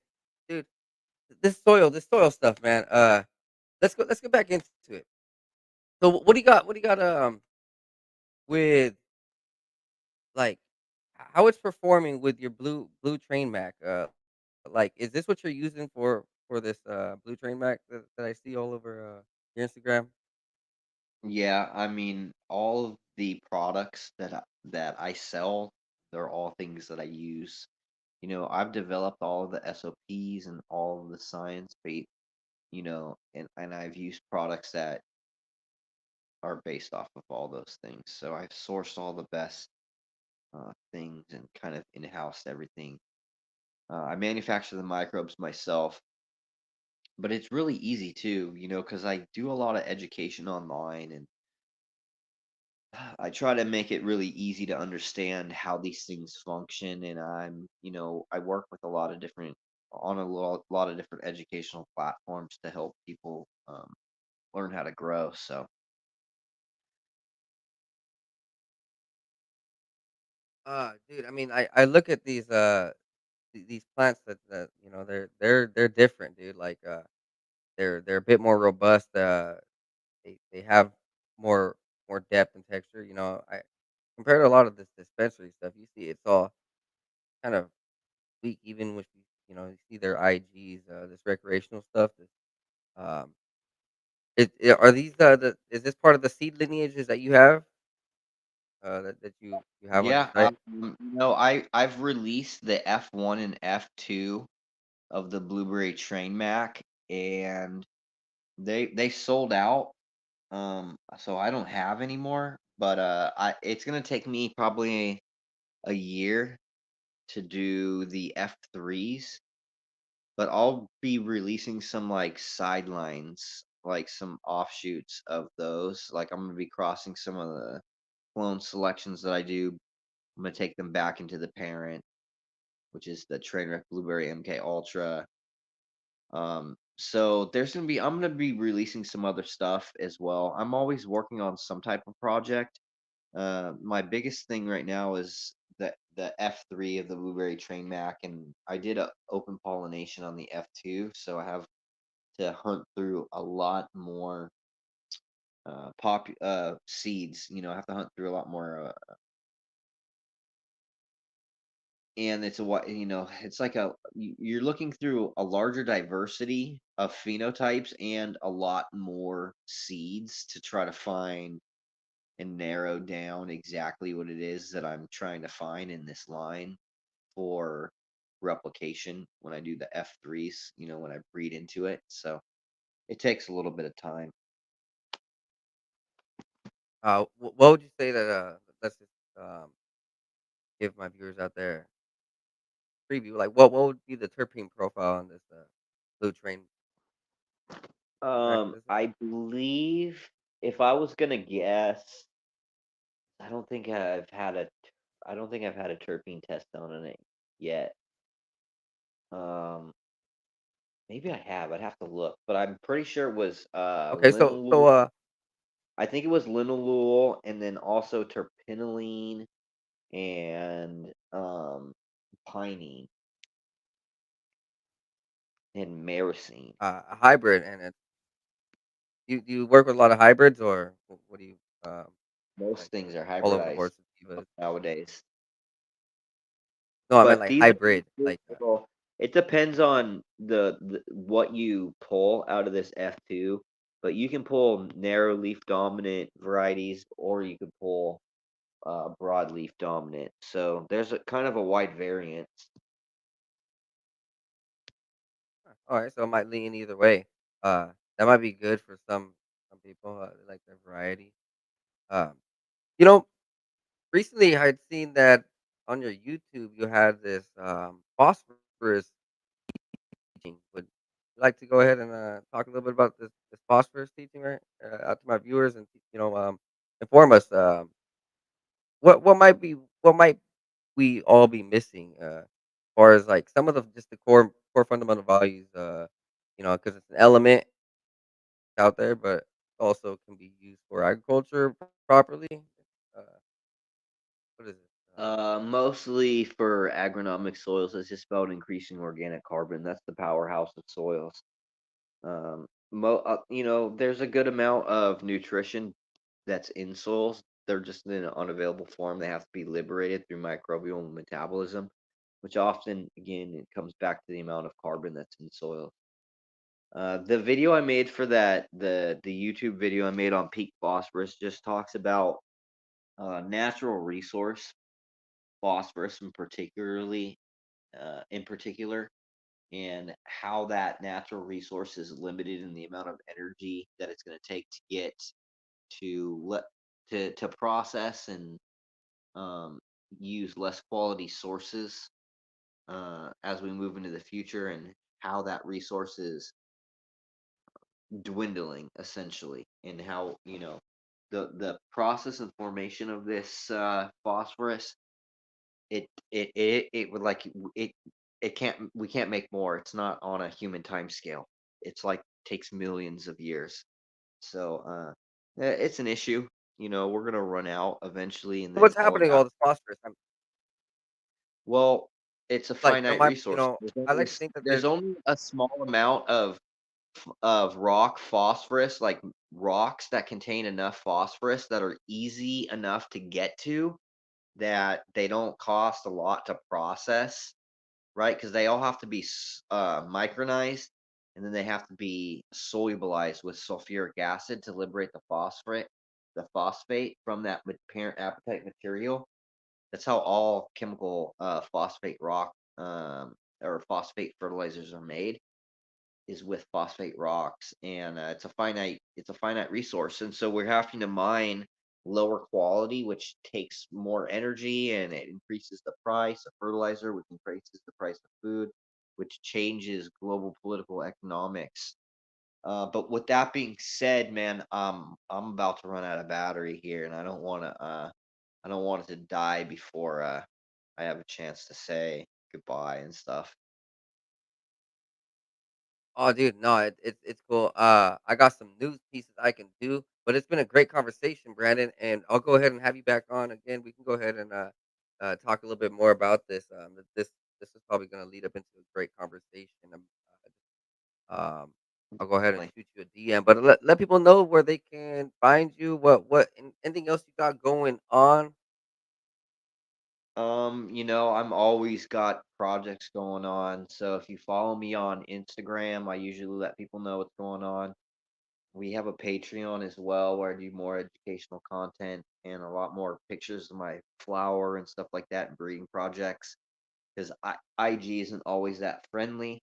dude, this soil stuff, man, let's go back into it. So what do you got? What do you got? With like how it's performing with your blue train Mac. Like, is this what you're using for this blue train Mac that I see all over your Instagram? Yeah, I mean, all of the products that I sell, they're all things that I use. I've developed all of the SOPs and all of the science and I've used products that are based off of all those things. So I've sourced all the best things and kind of in-house everything. I manufacture the microbes myself, but it's really easy too, because I do a lot of education online, and I try to make it really easy to understand how these things function. And I work with a lot of different on a lot of different educational platforms to help people learn how to grow. So Dude, I mean, I look at these plants that they're different, dude. Like they're a bit more robust. They have more more depth and texture. I compared to a lot of this dispensary stuff, you see it's all kind of week, even with you see their IGs, this recreational stuff. Um, are these is this part of the seed lineages that you have that you have on your yeah, site? I've released the F1 and F2 of the Blueberry Train Mac, and they sold out. So I don't have any more, but I it's gonna take me probably a year to do the F3s, but I'll be releasing some like sidelines, like some offshoots of those. Like I'm gonna be crossing some of the clone selections that I do. I'm gonna take them back into the parent, which is the Trainwreck Blueberry MK Ultra. So I'm gonna be releasing some other stuff as well. I'm always working on some type of project. My biggest thing right now is the F3 of the Blueberry Train Mac, and I did a open pollination on the F2, so I have to hunt through a lot more pop seeds. I have to hunt through a lot more, and it's like you're looking through a larger diversity of phenotypes and a lot more seeds to try to find and narrow down exactly what it is that I'm trying to find in this line for replication when I do the F3s, when I breed into it. So It takes a little bit of time. What would you say that, let's just, give my viewers out there preview, like, what would be the terpene profile on this, Blue Train extract? What is it? I believe if I was gonna guess, I don't think I don't think I've had a terpene test done on it yet. Um, Maybe I have. I'd have to look, but I'm pretty sure it was Okay, linalool. I think it was linalool, and then also terpinolene and pinene and myrcene. a hybrid, and it you work with a lot of hybrids, or what do you, um, Most like, things are all over the hybridized board sativas? nowadays. No, I meant But like these are hybrid, like, well, it depends on the what you pull out of this F2, but you can pull narrow leaf dominant varieties or you can pull broad leaf dominant. So there's a kind of a wide variance. alright, so it might lean either way. That might be good for some people, they like their variety. Um, you know, recently I had seen that on your YouTube, you had this, phosphorus teaching. Would you like to go ahead and, talk a little bit about this phosphorus teaching, right, out to my viewers and, inform us, what might we all be missing, as far as, like, some of the just the core fundamental values, because it's an element out there, but also can be used for agriculture properly. Uh, what is it? Mostly for agronomic soils, it's just about increasing organic carbon. That's the powerhouse of soils. There's a good amount of nutrition that's in soils. They're just in an unavailable form. They have to be liberated through microbial metabolism, which often, again, it comes back to the amount of carbon that's in soil. The video I made for the YouTube video I made on peak phosphorus just talks about natural resource phosphorus, in particular, and how that natural resource is limited in the amount of energy that it's going to take to get to let to process and um, use less quality sources as we move into the future, and how that resource is dwindling essentially, and how the process and formation of this phosphorus it would like it can't we can't make more. It's not on a human time scale. It's like takes millions of years. So it's an issue. We're gonna run out eventually, and then What's all of happening to that. all this phosphorus? I'm Well, it's a like, finite resource. I like to think that There's only a small amount of rock phosphorus, like rocks that contain enough phosphorus that are easy enough to get to, that they don't cost a lot to process, right? Because they all have to be micronized, and then they have to be solubilized with sulfuric acid to liberate the phosphate from that parent apatite material. That's how all chemical phosphate rock or phosphate fertilizers are made, is with phosphate rocks, and it's a finite resource, and so we're having to mine lower quality, which takes more energy, and it increases the price of fertilizer, which increases the price of food, which changes global political economics. But with that being said, man, I'm about to run out of battery here, and I don't want it to die before I have a chance to say goodbye and stuff. oh, dude, no, it's cool. I got some news pieces I can do, but it's been a great conversation, Brandon, and I'll go ahead and have you back on again. We can go ahead and talk a little bit more about this. This is probably going to lead up into a great conversation. Um, I'll go ahead and Like, shoot you a DM, but let people know where they can find you. Anything else you got going on? I'm always got projects going on. So if you follow me on Instagram, I usually let people know what's going on. We have a Patreon as well where I do more educational content and a lot more pictures of my flower and stuff like that and breeding projects. Because IG isn't always that friendly.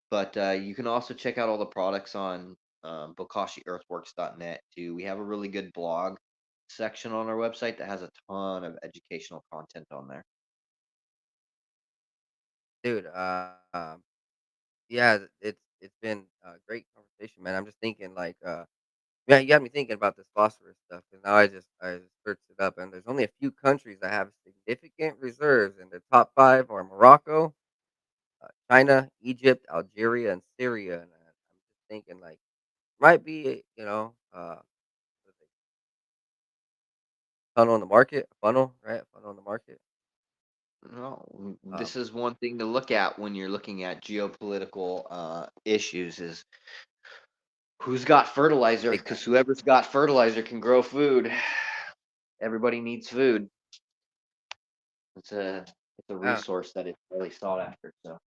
But you can also check out all the products on Bokashi Earthworks.net too. We have a really good blog section on our website that has a ton of educational content on there. dude. Yeah, it's been a great conversation, man. I'm just thinking, like, yeah, you got me thinking about this phosphorus stuff because now I just searched it up, and there's only a few countries that have significant reserves, and the top five are Morocco, China, Egypt, Algeria, and Syria. And I'm just thinking, like, might be, what is it, funnel in the market, a funnel, right? A funnel in the market. No, Um, this is one thing to look at when you're looking at geopolitical issues is who's got fertilizer, big time. because whoever's got fertilizer can grow food. Everybody needs food. It's a Yeah. resource that is really sought after. So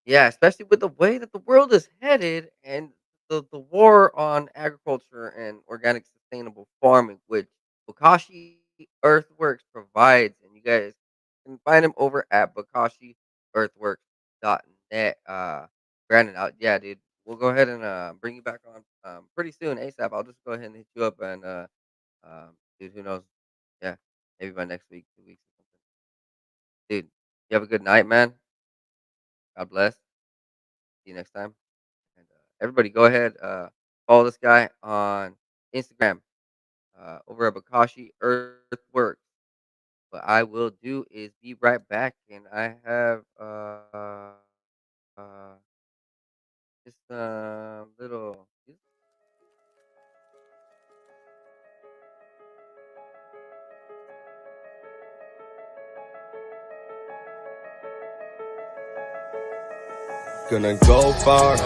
Yeah, especially with the way that the world is headed and the war on agriculture and organic sustainable farming, which Bokashi Earthworks provides. And you guys can find him over at BokashiEarthworks.net. Brandon, yeah, dude, we'll go ahead and bring you back on pretty soon, ASAP. I'll just go ahead and hit you up and, dude, who knows? Yeah, maybe by next week, 2 weeks or something. Dude, you have a good night, man. God bless. See you next time. And everybody, go ahead, follow this guy on Instagram over at Bokashi Earthworks. What I will do is be right back, and I have just a little. Gonna go far,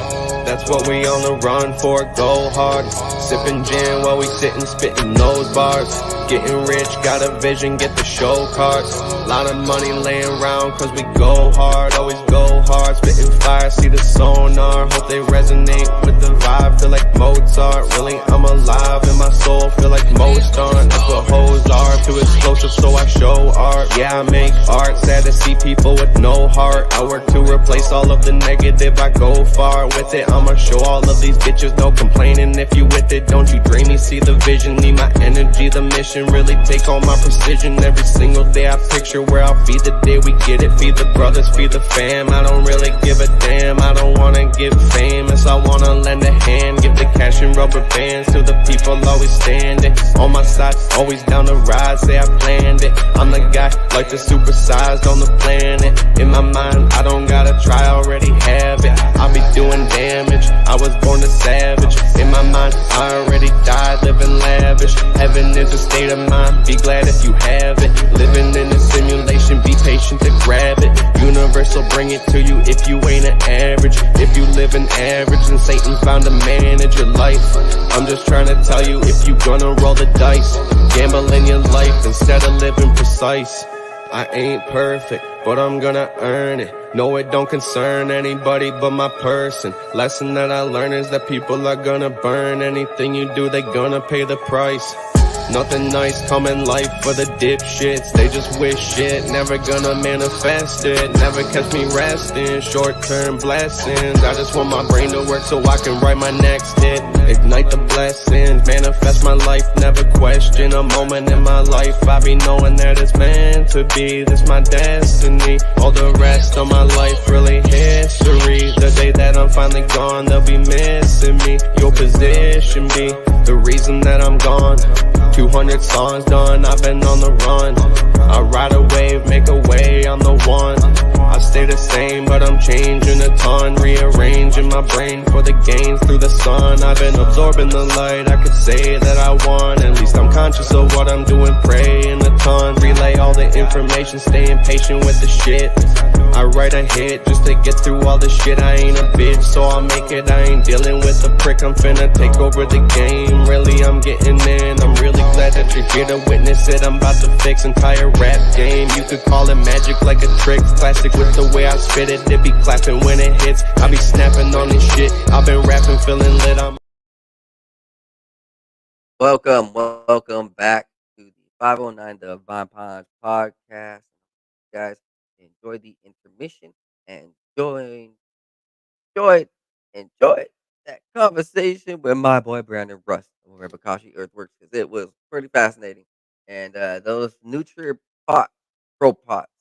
that's what we on the run for, go hard. Sipping gin while we sitting, spitting those bars. Getting rich, got a vision, get the show cards. Lot of money laying around cause we go hard, always go hard. Spitting fire, see the sonar, hope they resonate with the vibe. Feel like Mozart, really I'm alive in my soul, feel like Mozart. That's what hoes are, too explosive so I show art. Yeah, I make art, sad to see people with no heart. I work to replace all of the negative, I go far with it. I'ma show all of these bitches no complaining. If you with it, don't you dream me, see the vision. Need my energy, the mission, really take all my precision. Every single day I picture where I'll feed the day we get it. Feed the brothers, feed the fam, I don't really give a damn. I don't wanna get famous, I wanna lend a hand. Give the cash and rubber bands to the people always standing on my side, always down the ride, say I planned it. I'm the guy, like the supersized on the planet. In my mind, I don't gotta try, already have it. I'll be doing damage, I was born a savage. In my mind, I already died, living lavish. Heaven is a state of mind, be glad if you have it. Living in a simulation, be patient to grab it. Universe will bring it to you if you ain't an average. If you live an average, then Satan found to manage your life. I'm just trying to tell you, if you gonna roll the dice, gamble in your life instead of living precise. I ain't perfect, but I'm gonna earn it. No, it don't concern anybody but my person. Lesson that I learned is that people are gonna burn. Anything you do, they gonna pay the price. Nothing nice come in life for the dipshits. They just wish shit, never gonna manifest it. Never catch me resting, short-term blessings. I just want my brain to work so I can write my next hit. Ignite the blessings, manifest my life, never question a moment in my life. I be knowing that it's meant to be, this my destiny. All the rest of my life really history. The day that I'm finally gone, they'll be missing me. Your position be the reason that I'm gone. 200 songs done, I've been on the run. I ride a wave, make a way, I'm the one. I stay the same, but I'm changing a ton. Rearranging my brain for the gains through the sun. I've been absorbing the light, I could say that I won. At least I'm conscious of what I'm doing, praying a ton. Relay all the information, staying patient with the shit. I write a hit just to get through all the shit. I ain't a bitch, so I'll make it. I ain't dealing with a prick, I'm finna take over the game. Really, I'm getting in, I'm really glad that you're here to witness it. I'm about to fix entire rap game. You could call it magic, like a trick. Classic with the way I spit it. It be clapping when it hits. I be snapping on this shit. I've been rapping, feeling lit. I'm Welcome back to the 509 The Vine Pines podcast. You guys enjoy the intermission and enjoy it. that conversation with my boy Brandon Rust over at Bokashi Earthworks because it was pretty fascinating. And those nutrient pot grow pots,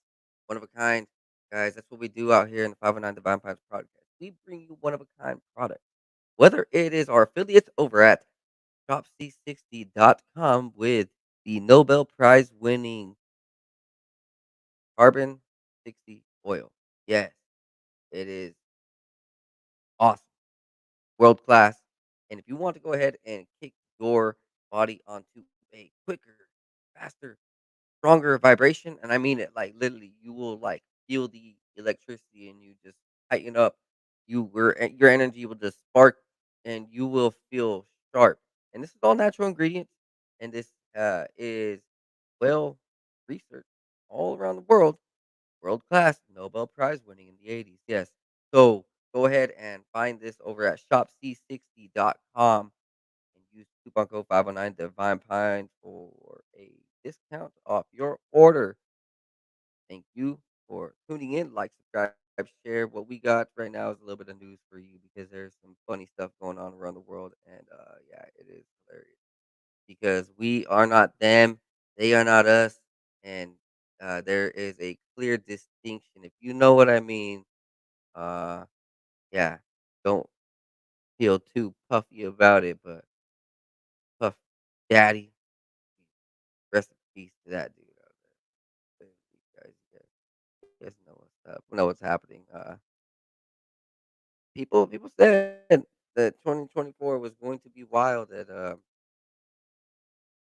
one of a kind, guys. That's what we do out here in the 509 Divine Pines podcast. We bring you one of a kind products, whether it is our affiliates over at shopc60.com with the Nobel Prize winning carbon 60 oil. Yes, it is awesome, world class. And if you want to go ahead and kick your body onto a quicker, faster, stronger vibration, and I mean it like literally, you will like feel the electricity and you just tighten up. Your energy will just spark and you will feel sharp. And this is all natural ingredients, and this is well researched all around the world, world class, Nobel Prize winning in the 80s. Yes. So go ahead and find this over at shopc60.com and use coupon code 509 Divine Pines for a discount off your order. Thank you for tuning in. Like, subscribe, share. What we got right now is a little bit of news for you because there's some funny stuff going on around the world. And yeah, it is hilarious because we are not them, they are not us, and there is a clear distinction. If you know what I mean, uh, yeah, don't feel too puffy about it, but Puff Daddy, rest in peace to that dude out there. You guys know what's up, know what's happening. People said that 2024 was going to be wild. That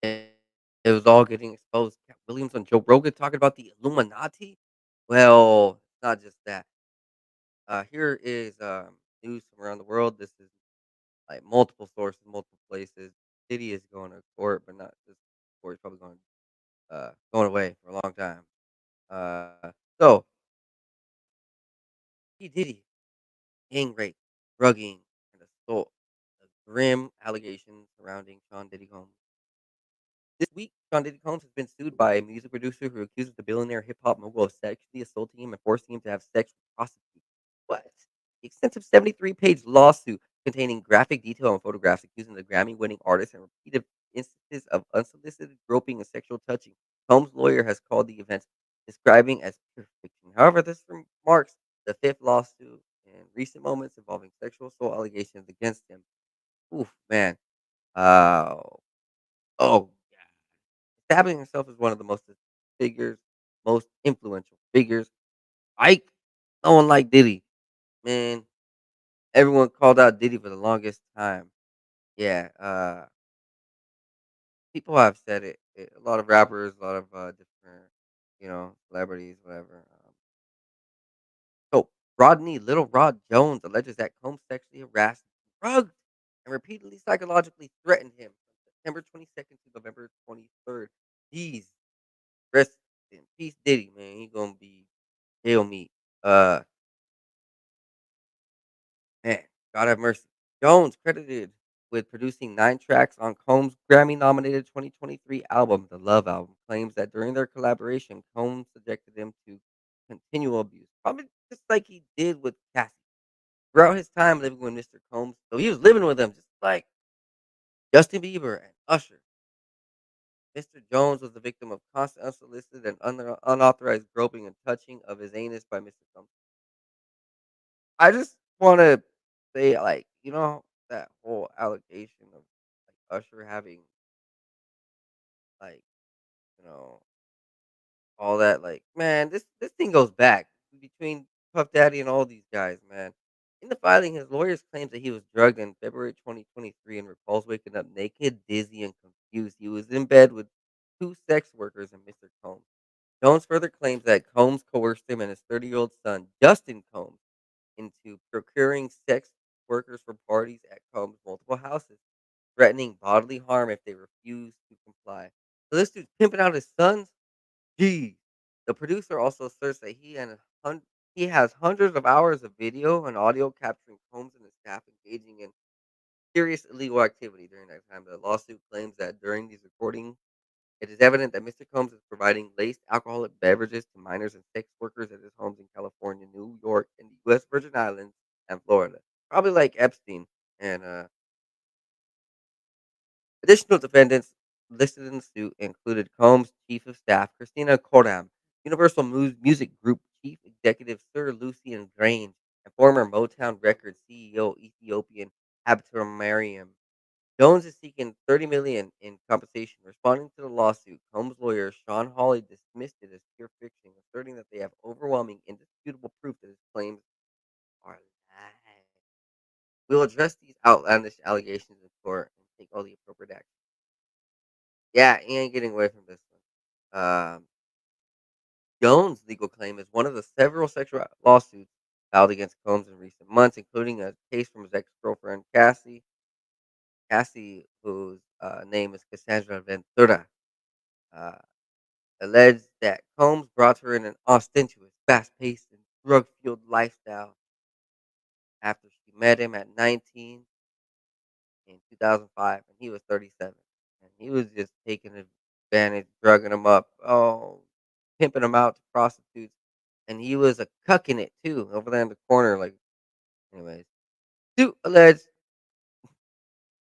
it, it was all getting exposed. Cat Williams on Joe Rogan talking about the Illuminati. Well, it's not just that. Here is news from around the world. This is like multiple sources, multiple places. City is going to court, but not this court is probably going away for a long time. So P Diddy, gang rape, drugging, and assault. The grim allegations surrounding Sean Diddy Combs. This week, Sean Diddy Combs has been sued by a music producer who accuses the billionaire hip hop mogul of sexually assaulting him and forcing him to have sex with prostitutes. What? The extensive 73-page lawsuit containing graphic detail and photographs accusing the Grammy winning artist and repeated instances of unsolicited groping and sexual touching. Combs' lawyer has called the events describing as pure fiction. However, this marks the fifth lawsuit in recent moments involving sexual assault allegations against him. Oof, man. Uh, oh, establishing himself as one of the figures, most influential figures. Ike, no one like Diddy, man. Everyone called out Diddy for the longest time. Yeah, people have said it. A lot of rappers, a lot of different, celebrities, whatever. So Rodney Little Rod Jones alleges that Combs sexually harassed, drugged, and repeatedly psychologically threatened him from September 22nd to November 23rd. Jeez, rest in peace, Diddy, man. He gonna be jail meat. Uh, Man, God have mercy. Jones credited with producing 9 tracks on Combs' Grammy-nominated 2023 album, The Love Album, claims that during their collaboration, Combs subjected him to continual abuse, probably just like he did with Cassie. Throughout his time living with Mr. Combs, so he was living with him just like Justin Bieber and Usher. Mr. Jones was the victim of constant unsolicited and unauthorized groping and touching of his anus by Mr. Combs. I just wanna say, like, that whole allegation of, like, Usher having, like, you know, all that, like, man, this thing goes back between Puff Daddy and all these guys, man. In the filing, his lawyers claims that he was drugged in February 2023 and recalls waking up naked, dizzy, and confused. He was in bed with 2 sex workers and Mr. Combs. Jones further claims that Combs coerced him and his 30-year-old son, Justin Combs, into procuring sex workers for parties at Combs' multiple houses, threatening bodily harm if they refused to comply. So this dude's pimping out his sons? Geez. The producer also asserts that he has hundreds of hours of video and audio capturing Combs and his staff engaging in serious illegal activity during that time. The lawsuit claims that during these recordings, it is evident that Mr. Combs is providing laced alcoholic beverages to minors and sex workers at his homes in California, New York, and the U.S. Virgin Islands and Florida. Probably like Epstein And additional defendants listed in the suit included Combs' chief of staff, Christina Cordam, Universal Music Group chief executive Sir Lucian Grange, and former Motown Records CEO Ethiopian Habtemariam. Jones is seeking $30 million in compensation. Responding to the lawsuit, Combs' lawyer Sean Hawley dismissed it as pure fiction, asserting that they have overwhelming, indisputable proof that his claims are lies. We will address these outlandish allegations in court and take all the appropriate action. Yeah, he ain't getting away from this one. Jones' legal claim is one of the several sexual lawsuits filed against Combs in recent months, including a case from his ex-girlfriend Cassie, whose name is Cassandra Ventura, uh, alleged that Combs brought her in an ostentatious, fast-paced, and drug-fueled lifestyle after she met him at 19 in 2005, and he was 37. And he was just taking advantage, drugging him up, pimping him out to prostitutes. And he was a cucking it too, over there in the corner. Like, anyways, suit alleged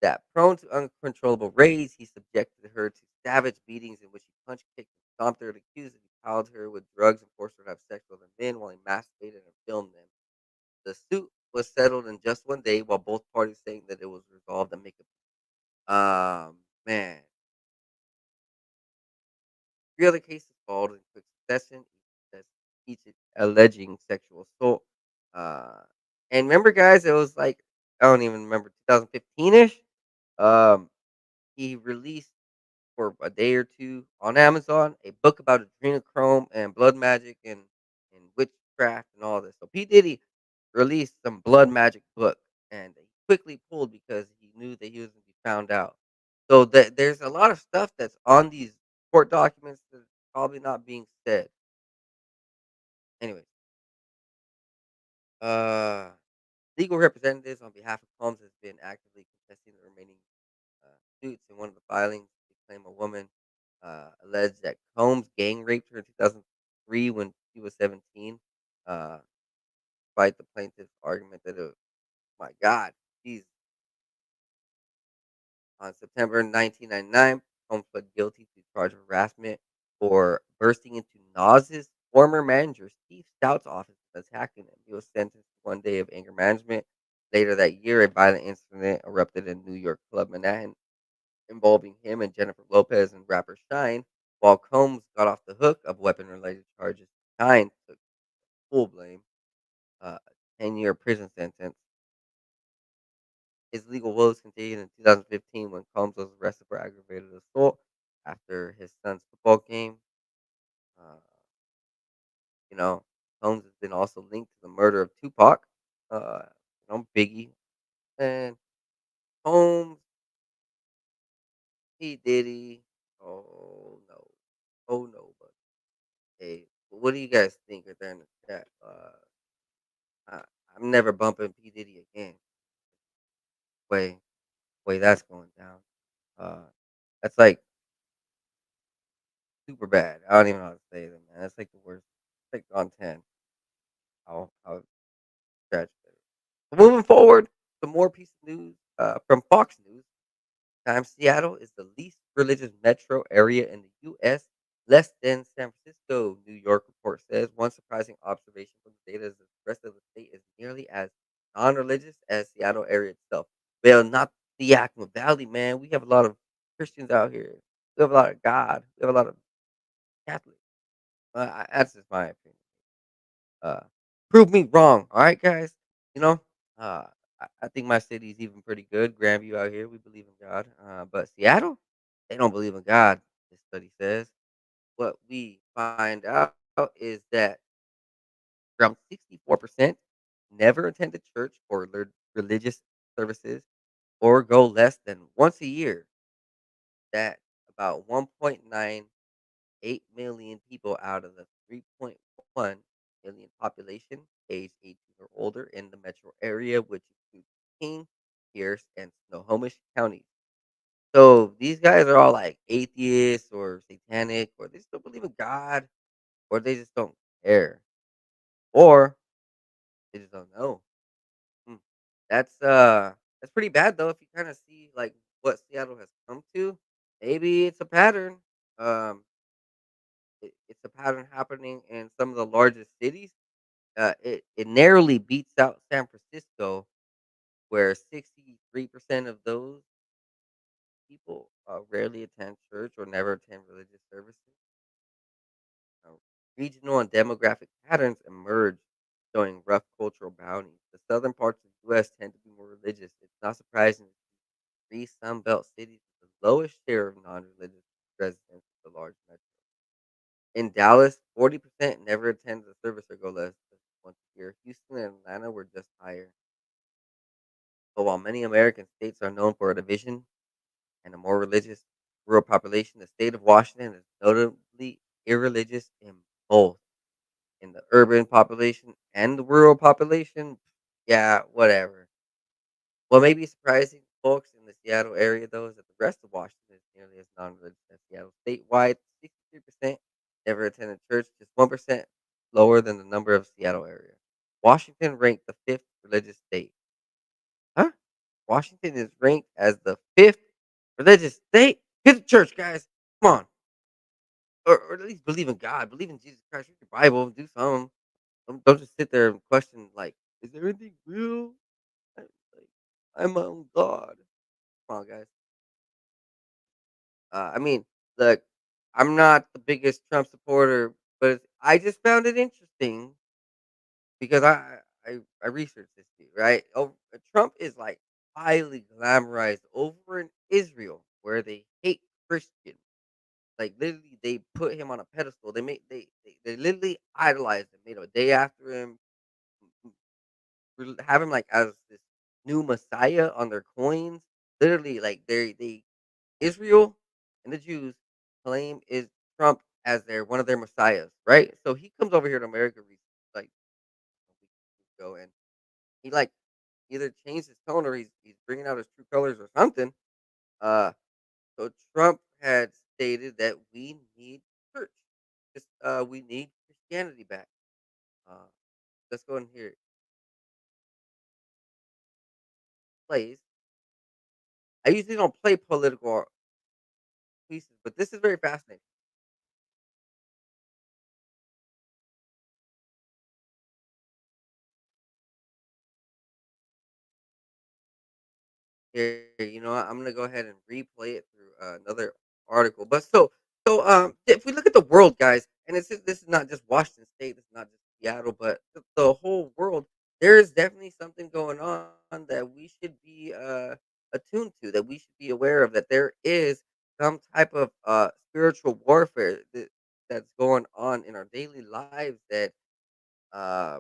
that prone to uncontrollable rage, he subjected her to savage beatings in which he punched, kicked, and stomped her, and accused that he piled her with drugs and forced her to have sex with other men while he masturbated and filmed them. The suit was settled in just 1 day, while both parties saying that it was resolved amicably. Man, 3 other cases followed in quick succession, each alleging sexual assault. Uh, and remember, guys, it was like I don't even remember 2015 ish. Um, he released for a day or two on Amazon a book about adrenochrome and blood magic and witchcraft and all this. So P Diddy released some blood magic book, and he quickly pulled because he knew that he was going to be found out. So there's a lot of stuff that's on these court documents that's probably not being said. Anyways, uh, legal representatives on behalf of Combs has been actively contesting the remaining suits. In one of the filings, they claim a woman alleged that Combs gang raped her in 2003 when she was 17. Uh, despite the plaintiff's argument that, my God, she's on September 1999, Combs pled guilty to the charge of harassment for bursting into Naz's former manager Steve Stout's office and attacking him. He was sentenced to 1 day of anger management. Later that year, a violent incident erupted in New York Club Manhattan involving him and Jennifer Lopez and rapper Shine. While Combs got off the hook of weapon-related charges, Shine took full blame, a 10-year prison sentence. His legal woes continued in 2015 when Combs was arrested for aggravated assault after his son's football game. Uh, you know, Combs has been also linked to the murder of Tupac, Biggie, and Combs, P. Diddy. Oh no, oh no, but hey, what do you guys think right there in the chat? I, I'm never bumping P. Diddy again. Way, way that's going down. Uh, that's like super bad. I don't even know how to say it, man. That's like the worst. It's like on 10. How tragic that is. But moving forward, some more piece of news from Fox News. Times Seattle is the least religious metro area in the U.S., less than San Francisco, New York report says. One surprising observation from the data is that the rest of the state is nearly as non-religious as Seattle area itself. Well, not the Yakima Valley, man. We have a lot of Christians out here. We have a lot of God. We have a lot of Catholics. That's just my opinion. Uh, prove me wrong, all right, guys. You know, I think my city is even pretty good. Grandview out here, we believe in God. But Seattle, they don't believe in God. This study says. What we find out is that around 64% never attended church or religious services or go less than once a year. That about 1.98 million people out of the 3.1 million population aged 18 or older in the metro area, which includes King, Pierce, and Snohomish counties. So these guys are all like atheists or satanic, or they still believe in God, or they just don't care, or they just don't know. Hmm. That's That's pretty bad though if you kinda see, like, what Seattle has come to. Maybe it's a pattern. Um, it's a pattern happening in some of the largest cities. It narrowly beats out San Francisco, where 63% of those people, rarely attend church or never attend religious services. Uh, Regional and demographic patterns emerge, showing rough cultural boundaries. The southern parts of the U.S. tend to be more religious. It's not surprising that three Sun Belt cities with the lowest share of non-religious residents of the large metro. In Dallas, 40% never attend a service or go less than once a year. Houston and Atlanta were just higher. But while many American states are known for a division and a more religious rural population, the state of Washington is notably irreligious in both. In the urban population and the rural population, yeah, whatever. What may be surprising to folks in the Seattle area, though, is that the rest of Washington is nearly as non-religious as Seattle. Statewide, 63% never attended church, just 1% lower than the number of Seattle area. Washington ranked the fifth religious state. Huh? Washington is ranked as the fifth religious state? Get to church, guys. Come on. Or at least believe in God. Believe in Jesus Christ. Read your Bible. Do something. Don't just sit there and question, like, is there anything real? I, like, I'm my own God. Come on, guys. I mean, look, I'm not the biggest Trump supporter, but I just found it interesting because I researched this dude, right? Oh, Trump is like highly glamorized over in Israel, where they hate Christians. Like literally, they put him on a pedestal. They literally idolized him, made a day after him, have him like as this new messiah on their coins. Literally, like they Israel and the Jews claim is Trump as their one of their messiahs, right? So he comes over here to America like a week ago, and he like either changed his tone or he's bringing out his true colors or something. Uh, so Trump had stated that we need church, just we need Christianity back. Uh, let's go and hear it plays. I usually don't play political pieces, but this is very fascinating. Here, you know what? I'm gonna go ahead and replay it through another article. But if we look at the world, guys, and this is not just Washington State, this is not just Seattle, but the whole world. There is definitely something going on that we should be attuned to, that we should be aware of. That there is some type of spiritual warfare that's going on in our daily lives that uh,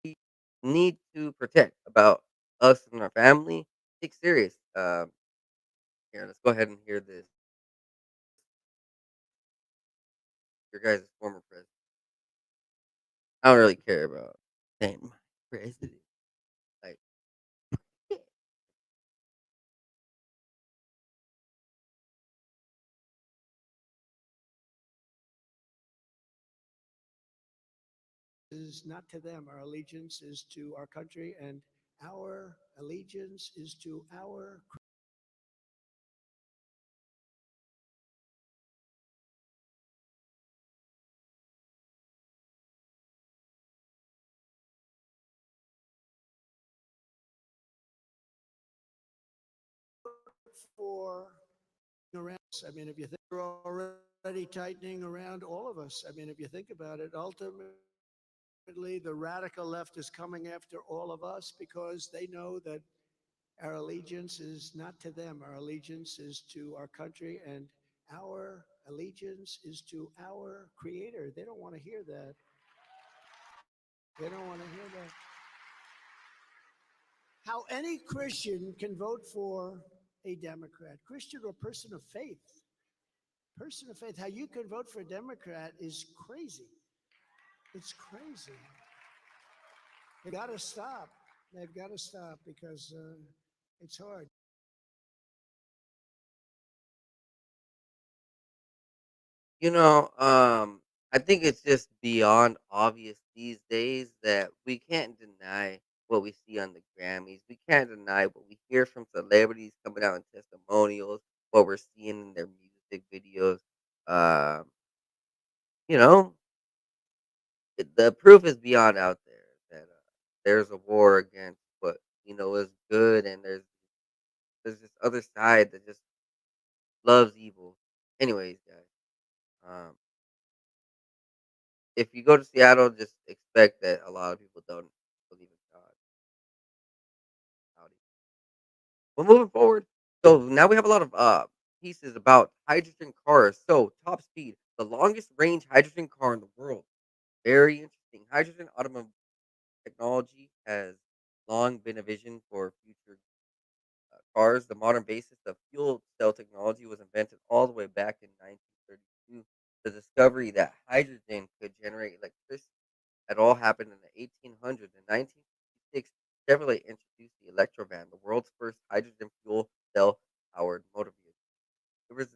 we need to protect about us and our family. Take serious. Here, let's go ahead and hear this. Your guys' former president. I don't really care about saying my president. Like, is not to them. Our allegiance is to our country, and our allegiance is to our for around. I mean, if you think we're already tightening around all of us, I mean, if you think about it, ultimately the radical left is coming after all of us because they know that our allegiance is not to them. Our allegiance is to our country, and our allegiance is to our creator. They don't want to hear that. They don't want to hear that. How any Christian can vote for a Democrat, Christian or person of faith. Person of faith, how you can vote for a Democrat is crazy. It's crazy. They got to stop. They've got to stop because it's hard. you know, I think it's just beyond obvious these days that we can't deny. what we see on the Grammys. We can't deny what we hear from celebrities coming out in testimonials, what we're seeing in their music videos. Um, you know, the proof is beyond out there that there's a war against what is good, and there's this other side that just loves evil. Anyways, guys, if you go to Seattle, just expect that a lot of people don't believe in God. Howdy. Well, moving forward, so now we have a lot of pieces about hydrogen cars. So top speed, the longest range hydrogen car in the world. Very interesting. Hydrogen automotive technology has long been a vision for future cars. The modern basis of fuel cell technology was invented all the way back in 1932. The discovery that hydrogen could generate electricity had all happened in the 1800s. In 1956, Chevrolet introduced the Electrovan, the world's first hydrogen fuel cell powered motor vehicle. It was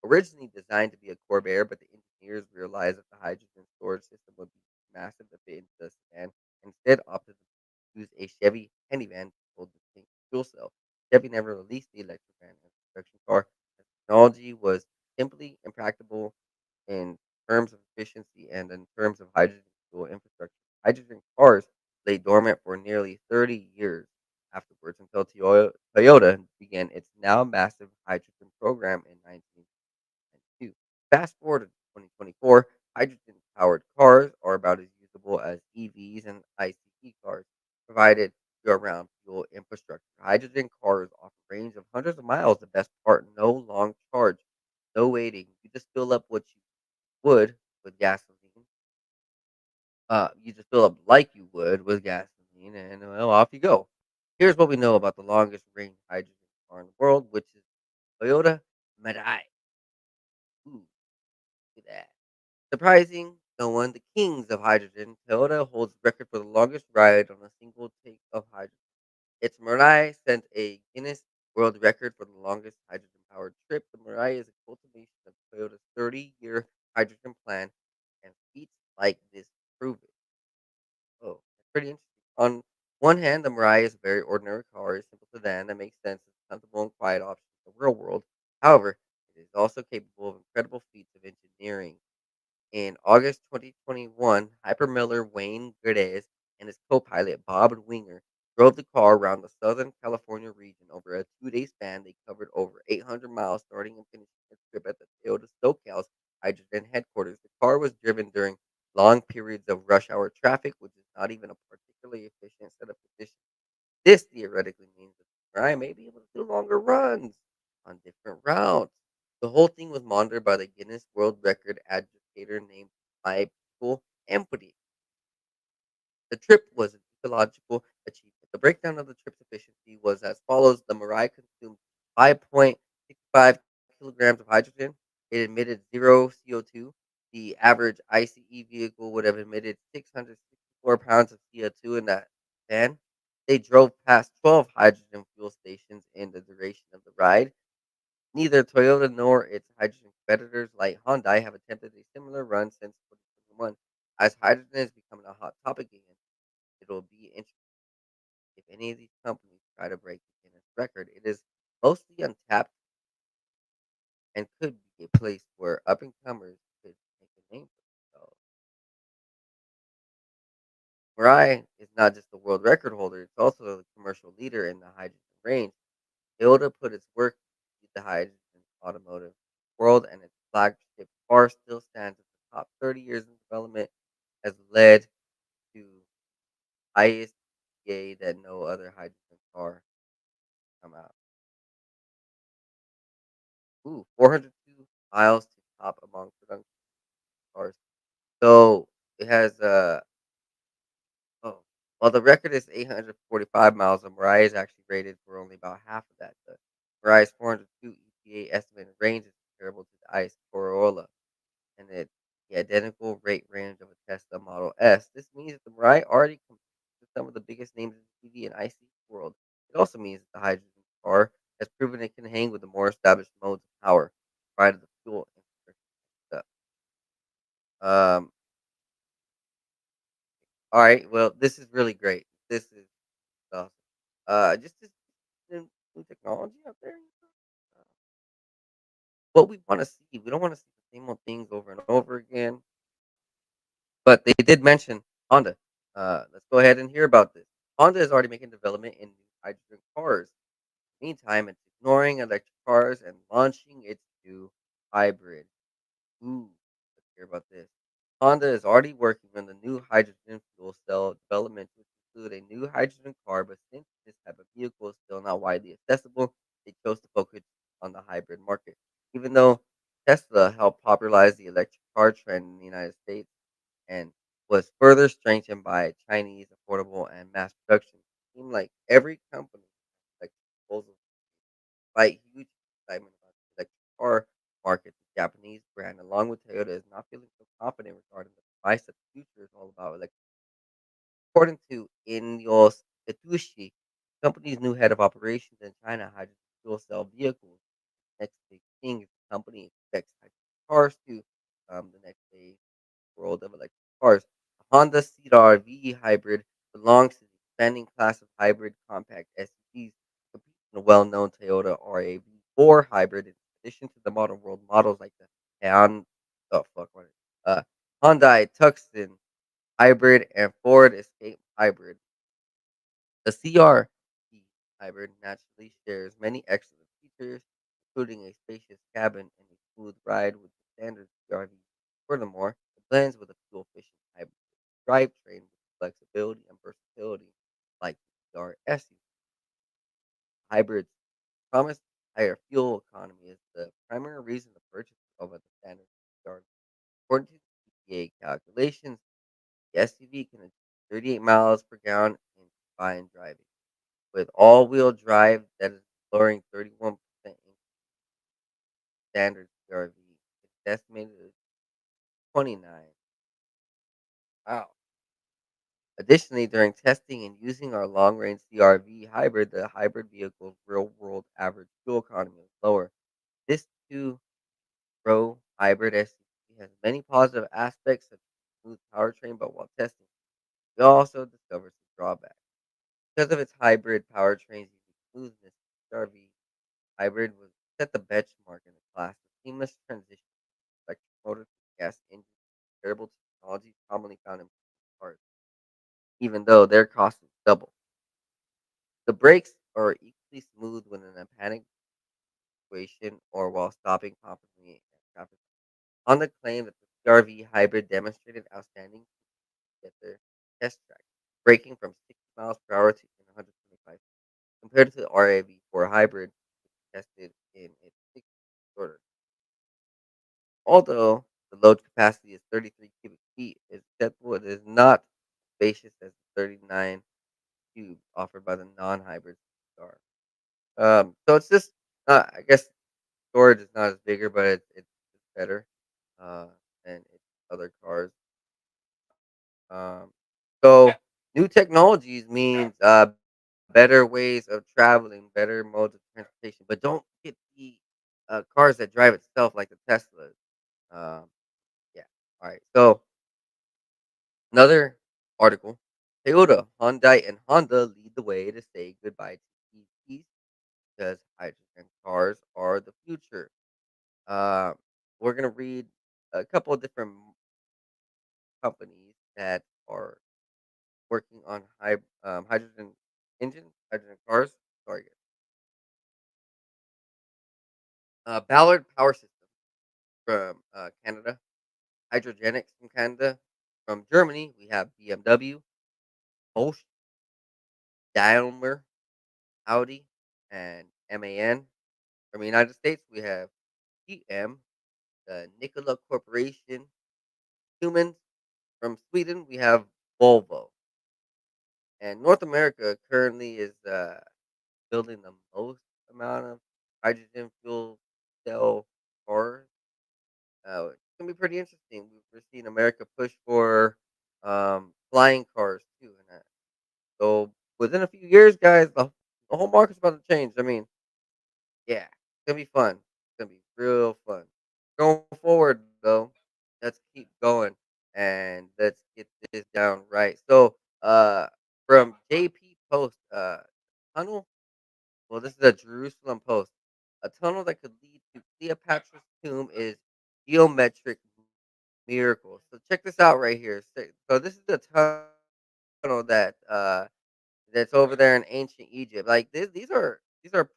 originally designed to be a Corvair, but the engineers realized that the hydrogen storage system would be massive to fit into the sedan, and instead opted to use a Chevy Handyvan to hold the tank fuel cell. Chevy never released the Electrovan as a production car. The technology was simply impractical in terms of efficiency and in terms of hydrogen fuel infrastructure. Hydrogen cars lay dormant for nearly 30 years afterwards until Toyota began its now massive hydrogen program in 1992. Fast forward to 2024, hydrogen powered cars are about as usable as EVs and ICE cars, provided year round fuel infrastructure. Hydrogen cars offer range of hundreds of miles. The best part, no long charge, no waiting. You just fill up what you would with gasoline. You just fill up like you would with gasoline, and well, off you go. Here's what we know about the longest range hydrogen car in the world, which is Toyota Mirai. Ooh, look at that. Surprising no one, the kings of hydrogen, Toyota holds the record for the longest ride on a single take of hydrogen. Its Mirai sent a Guinness World Record for the longest hydrogen-powered trip. The Mirai is a cultivation of Toyota's 30-year hydrogen plan, and feats like this prove it. Oh, that's pretty interesting. On one hand, the Mirai is a very ordinary car, a simple sedan that makes sense as a comfortable and quiet option in the real world. However, it is also capable of incredible feats of engineering. In August 2021, Hypermiller Wayne Gerdez and his co-pilot Bob Winger drove the car around the Southern California region over a 2-day span. They covered over 800 miles, starting and finishing their trip at the Toyota SoCal's hydrogen headquarters. The car was driven during long periods of rush hour traffic, which is not even a particularly efficient set of conditions. This theoretically means that I may be able to do longer runs on different routes. The whole thing was monitored by the Guinness World Record adjudicator named Michael Empathy. The trip was an ecological achievement. The breakdown of the trip's efficiency was as follows. The Mirai consumed 5.65 kilograms of hydrogen. It emitted zero CO2. The average ICE vehicle would have emitted 664 pounds of CO2 in that van. They drove past 12 hydrogen fuel stations in the duration of the ride. Neither Toyota nor its hydrogen competitors like Hyundai have attempted a similar run since 2021. As hydrogen is becoming a hot topic again, it'll be interesting if any of these companies try to break the Guinness record. It is mostly untapped and could be a place where up and comers could make a name for themselves. Mirai is not just the world record holder, it's also the commercial leader in the hydrogen range. Toyota put its work into the hydrogen automotive world, and its flagship car still stands at the top 30 years in development, has led to highest EPA that no other hydrogen car come out. Ooh, 402 miles to top among production cars. So it has oh, well, the record is 845 miles. The Mirai is actually rated for only about half of that. The Mirai's 402 EPA estimated range is comparable to the ICE Corolla, and it's the identical rate range of a Tesla Model S. This means that the Mirai already competes with some of the biggest names in the EV and ICE world. It also means that the hydrogen car has proven it can hang with the more established modes of power, provided the fuel infrastructure. Um, all right, well, this is really great. This is stuff. Just this new technology out there. Uh, what we want to see, we don't want to see the same old things over and over again. But they did mention Honda. Let's go ahead and hear about this. Honda is already making development in new hydrogen cars. Meantime, it's ignoring electric cars and launching its new hybrid. Ooh, let's hear about this. Honda is already working on the new hydrogen fuel cell development to include a new hydrogen car, but since this type of vehicle is still not widely accessible, they chose to focus on the hybrid market. Even though Tesla helped popularize the electric car trend in the United States and was further strengthened by Chinese affordable and mass production, it seemed like every company like proposals despite huge excitement about the electric car market, the Japanese brand, along with Toyota, is not feeling so confident regarding the device that the future is all about. According to Ineos Itushi, the company's new head of operations in China, hydrogen fuel cell vehicles, next big thing is the company expects hydrogen cars to the next day world of electric cars. The Honda CR-V hybrid belongs to the expanding class of hybrid compact SUVs, competing with the well-known Toyota RAV4 hybrid. In addition to the modern world models like the Hyun, oh fuck, what is it? Hyundai Tucson hybrid and Ford Escape hybrid. The CR-V hybrid naturally shares many excellent features, including a spacious cabin and a smooth ride with the standard CR-V. Furthermore, it blends with a fuel-efficient hybrid drivetrain with flexibility and versatility like the CR-SUV. Hybrids promise higher fuel economy is the primary reason to purchase over the standard CR-V. According to EPA calculations, the SUV can achieve 38 miles per gallon in combined driving. With all-wheel drive, that is lowering 31% in standard CR-V. It's estimated at 29. Wow. Additionally, during testing and using our long-range CR-V hybrid, the hybrid vehicle's real-world average fuel economy is lower. This two-row hybrid SUV has many positive aspects such as smooth powertrain, but while testing, we also discovered some drawbacks. Because of its hybrid powertrain's unique smoothness, the CR-V hybrid was set the benchmark in the class. The seamless transition from electric motor to gas engine is comparable to technologies commonly found in cars, even though their cost is double. The brakes are equally smooth when in a panic situation or while stopping confidently at traffic. On the claim that the CR-V hybrid demonstrated outstanding at their test track, braking from 60 miles per hour to 125 compared to the RAV4 hybrid tested in its 6 shorter. Although the load capacity is 33 cubic feet, is acceptable. It is not spacious as the 39 cubes offered by the non-hybrid car. So it's just, I guess storage is not as bigger, but it's better uh, than its other cars. Um, so new technologies means better ways of traveling, better modes of transportation, but don't get the cars that drive itself like the Teslas. Um, yeah. All right. So another article: Toyota, Hyundai, and Honda lead the way to say goodbye to EVs because hydrogen cars are the future. Uh, we're gonna read a couple of different companies that are working on hydrogen engines, hydrogen cars. Sorry, guys. Ballard Power Systems from Canada, Hydrogenics from Canada. From Germany, we have BMW, Bosch, Daimler, Audi, and MAN. From the United States, we have GM, the Nikola Corporation, Humans. From Sweden, we have Volvo. And North America currently is building the most amount of hydrogen fuel cell cars. It's gonna be pretty interesting. We're seeing America push for flying cars too, and so within a few years, guys, the whole market's about to change. I mean, yeah, it's gonna be fun. It's gonna be real fun. Going forward, though, let's keep going and let's get this down right. So, from JP Post. Tunnel. Well, this is a Jerusalem Post. A tunnel that could lead to Cleopatra's tomb is geometric miracle. So check this out right here. So this is the tunnel that's over there in ancient Egypt. Like these are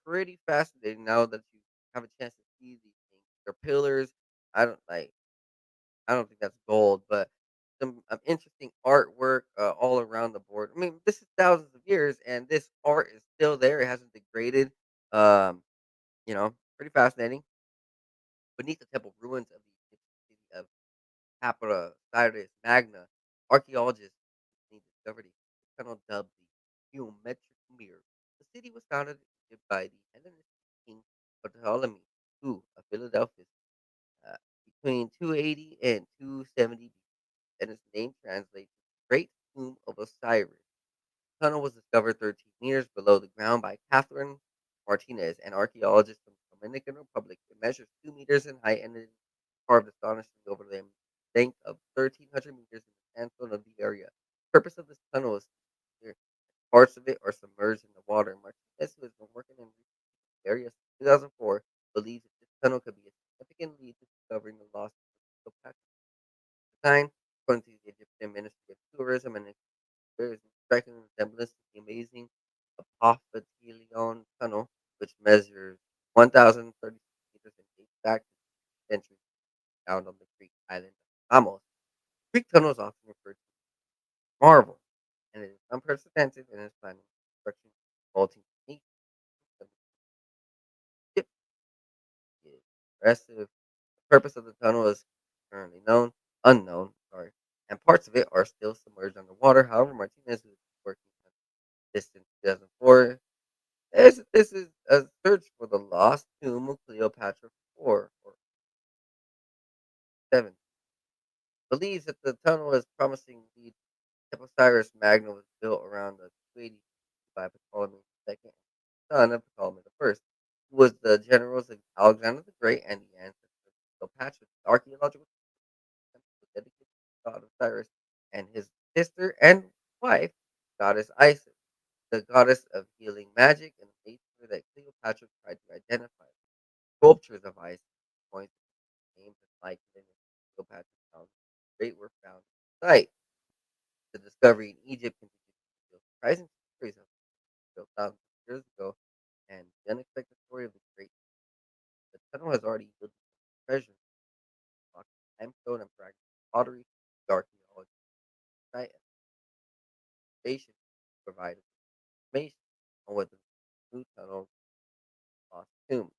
pretty fascinating now that you have a chance to see these things. They're pillars. I don't like. I don't think that's gold, but some interesting artwork all around the board. I mean, this is thousands of years, and this art is still there. It hasn't degraded. Um, pretty fascinating. Beneath the temple ruins of the Egyptian city of Capra, Cyrus Magna, archaeologists recently discovered a tunnel dubbed the geometric mirror. The city was founded in Egypt by the Hellenistic king Ptolemy II of Philadelphia uh, between 280 and 270 and its name translates to Great Tomb of Osiris. The tunnel was discovered 13 meters below the ground by Catherine Martinez, an archaeologist from the Dominican Republic. It measures 2 meters in height and is carved astonishingly over the length of 1,300 meters in the sandstone of the area. The purpose of this tunnel is clear. Parts of it are submerged in the water. Martinez, who has been working in the area since 2004, believes that this tunnel could be a significant lead to discovering the lost Cleopatra design. According to the Egyptian Ministry of Tourism, and there is a striking resemblance to the amazing Apophytelion Tunnel, which measures 1,036 meters and dates back to the century found on the Greek island of Samos. Greek tunnel is often referred to as marvel, and it is unprecedented in its planning construction, vaulting technique. The ship is impressive. The purpose of the tunnel is currently unknown, sorry, and parts of it are still submerged underwater. However, Martinez, who is working on this since 2004, this is a search for the lost tomb of Cleopatra 4 or 7. Believes that the tunnel is promising lead. Osiris Magna was built around the 280 by Ptolemy II, son of Ptolemy I, who was the generals of Alexander the Great and the ancestor of Cleopatra. The archaeological temple was dedicated to the god Osiris and his sister and wife, goddess Isis, the goddess of healing magic and nature that Cleopatra tried to identify. Sculptures of Isis, points, names, and likeness of Cleopatra found great were found at the site. The discovery in Egypt continues to reveal surprising stories of built thousands of years ago and the unexpected story of the great. The tunnel has already yielded treasure, blocks of limestone and fragments of pottery, the archaeology site and station provided information on whether the new tunnel lost tomb.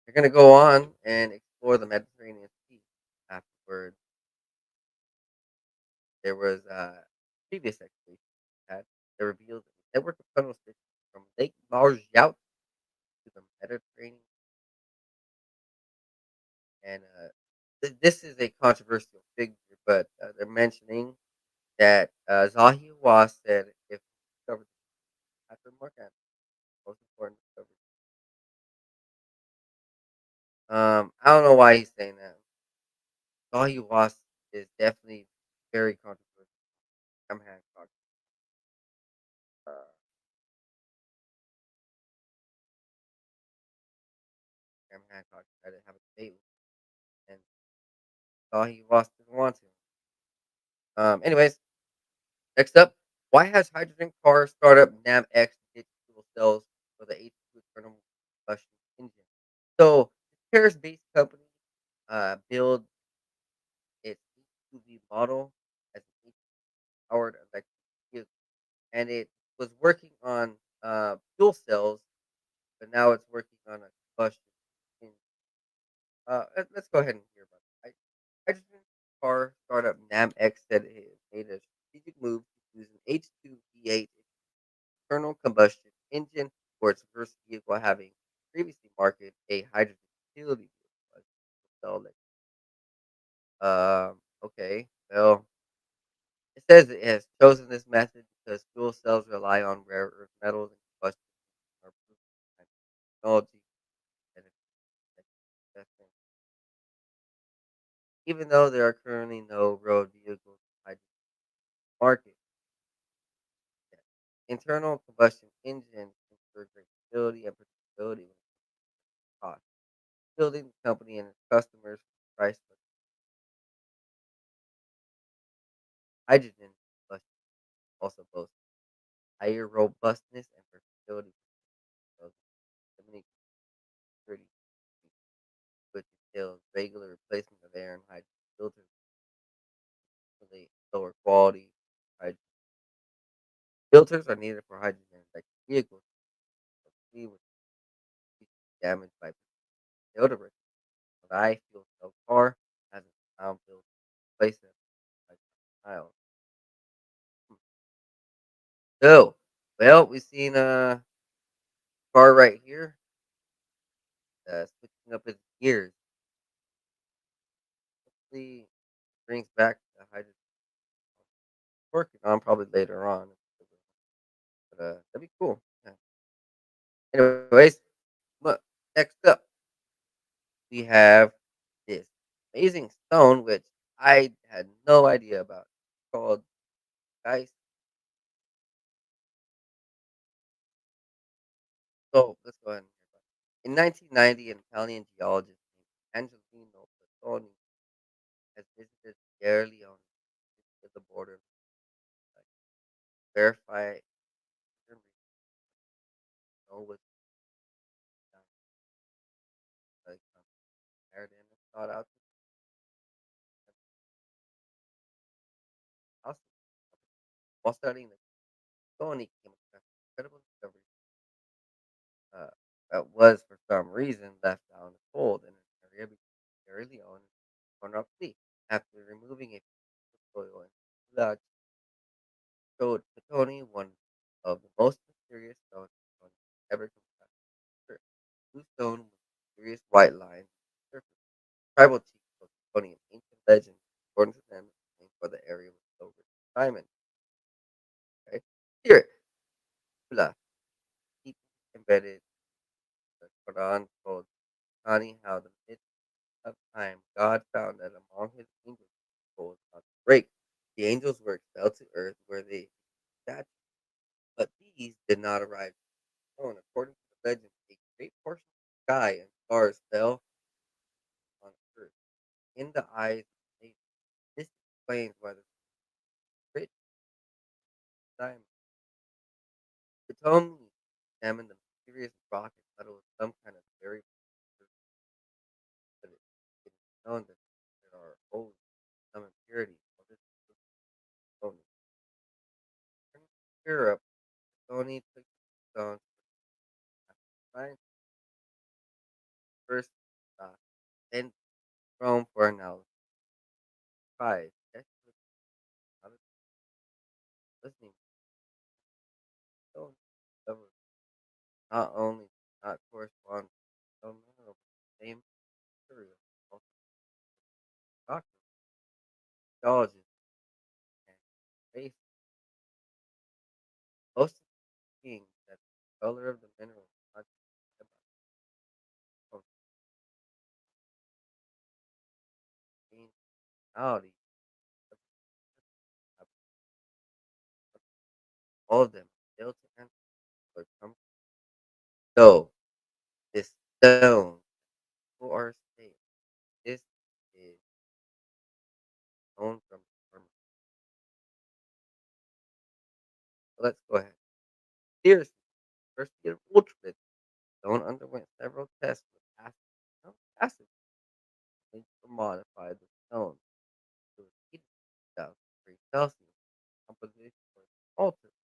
They're going to go on and explore the Mediterranean Sea. Afterward, there was previous expedition that they revealed a network of tunnel stations from Lake Marjout to the Mediterranean. And this is a controversial figure, but they're mentioning that Zahi Was said if discovered after Mark Antony, most important discovery. I don't know why he's saying that. Zahi Was is definitely very controversial. I'm Hancock. Uh, Graham Hancock tried to have a debate with him, and Zahi Was didn't want to. Anyways, next up, why has hydrogen car startup NamX ditched fuel cells for the H2 internal combustion engine? So, this Paris-based company build its H2V model as an powered electric vehicle, and it was working on fuel cells, but now it's working on a combustion engine. Let's go ahead and hear about it. Hydrogen car startup NamX said it made a strategic move to use an H2V8 internal combustion engine for its first vehicle, having previously marketed a hydrogen utility vehicle. So, okay, well, it says it has chosen this method because fuel cells rely on rare earth metals and combustion are proven kind of technology and investment. Even though there are currently no road vehicles tied to the market. Internal combustion engines ensure great stability and predictability when it comes to cost. Building the company and its customers price hydrogen combustion also boasts higher robustness and versatility of limiting security, which entails regular replacement of air and hydrogen filters for the lower quality hydrogen. Filters are needed for hydrogen electric vehicles, which is damaged by deodorant. But I feel so far as a now built replace it like miles. So, well, we've seen a car right here switching up its gears. Hopefully, brings back the hydrogen working on probably later on. But that'd be cool. Yeah. Anyways, look, next up we have this amazing stone which I had no idea about. It's called dice. So let's go ahead and hear about it. In 1990, an Italian geologist named Angelino Pettoni has visited Sierra Leone to the border to verify snow was like aired in and thought out. Also, while studying the Pettoni came across an incredible discovery uh, that was for some reason left out in the cold in an area between Sierra Leone and Conakry. After removing a piece of soil and that showed Petoni one of the most mysterious stones Petoni ever come across. Sure, blue stone with mysterious white lines on the surface. Tribal chiefs told Petoni an ancient legend. According to them, the name for the area was so rich in diamond. Okay? Here, Bula, deep embedded in the Quran told Petoni how the myth of time, God found that among his angels was not to break. The angels were expelled to earth where they sat, but these did not arrive alone. According to the legend, a great portion of the sky and stars fell on earth in the eyes of Satan. This explains why the rich diamond. The Ptolemy examined the mysterious rock and thought it was some kind of very but it is known that there are always some impurities. Well, this is Ptolemy. Turning to Europe, Tony took the stones to science first uh, then Rome for analysis. Five. Experts not listening to stones discovered not only not correspond to stone mineral, but the same material. Also, doctors, geologists, and race most of seeing that the color of the mineral is not just about functionality, but all of them fail to answer or come. So, this stone who are state, this is known from farmers. So let's go ahead. Seriously, first year ultimate stone underwent several tests with acid to modify the stone to a heat of 1000 degrees Celsius. Composition was altered.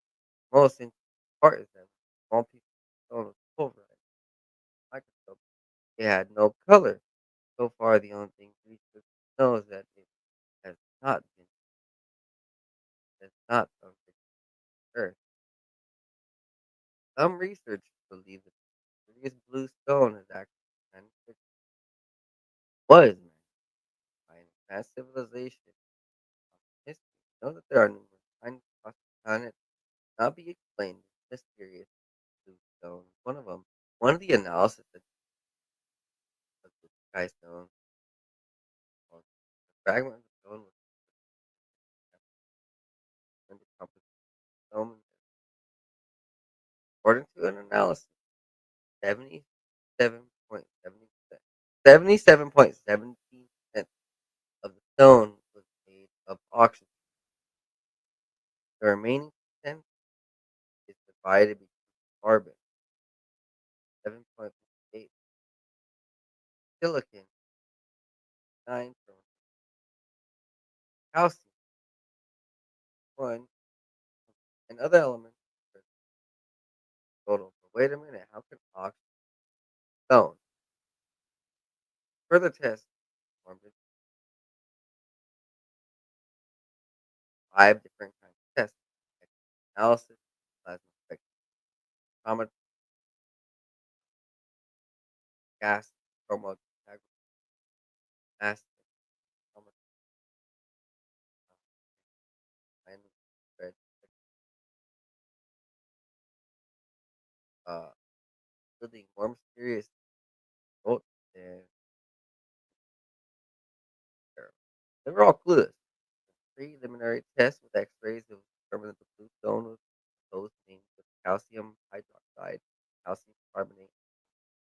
Most interesting part is that when small piece of stone was pulverized in a microscope, it had no color. So far, the only thing researchers know is that it has not been has not from Earth. Some researchers believe that the mysterious blue stone is actually manufactured was manufactured by an advanced civilization. History know that there are numerous signs across the planet that cannot be explained as mysterious blue stone is one of them. One of the analysis of the sky stone was the fragment of the stone was in the composition of the stone According to an analysis, 77.70%. 77.17% of the stone was made of oxygen. The remaining percent is divided between carbon, 7.58, silicon, 9, calcium, 1, and other elements total. But wait a minute, how can oxygen stone? Further tests performed in 5 different kinds of tests: analysis, plasma spectrometry, gas chromatography, mass spectrometry, and spread, uh, building more mysterious results than error. They were all clueless. Preliminary tests with X-rays have determined that the blue stone was composed mainly of calcium hydroxide, calcium carbonate, and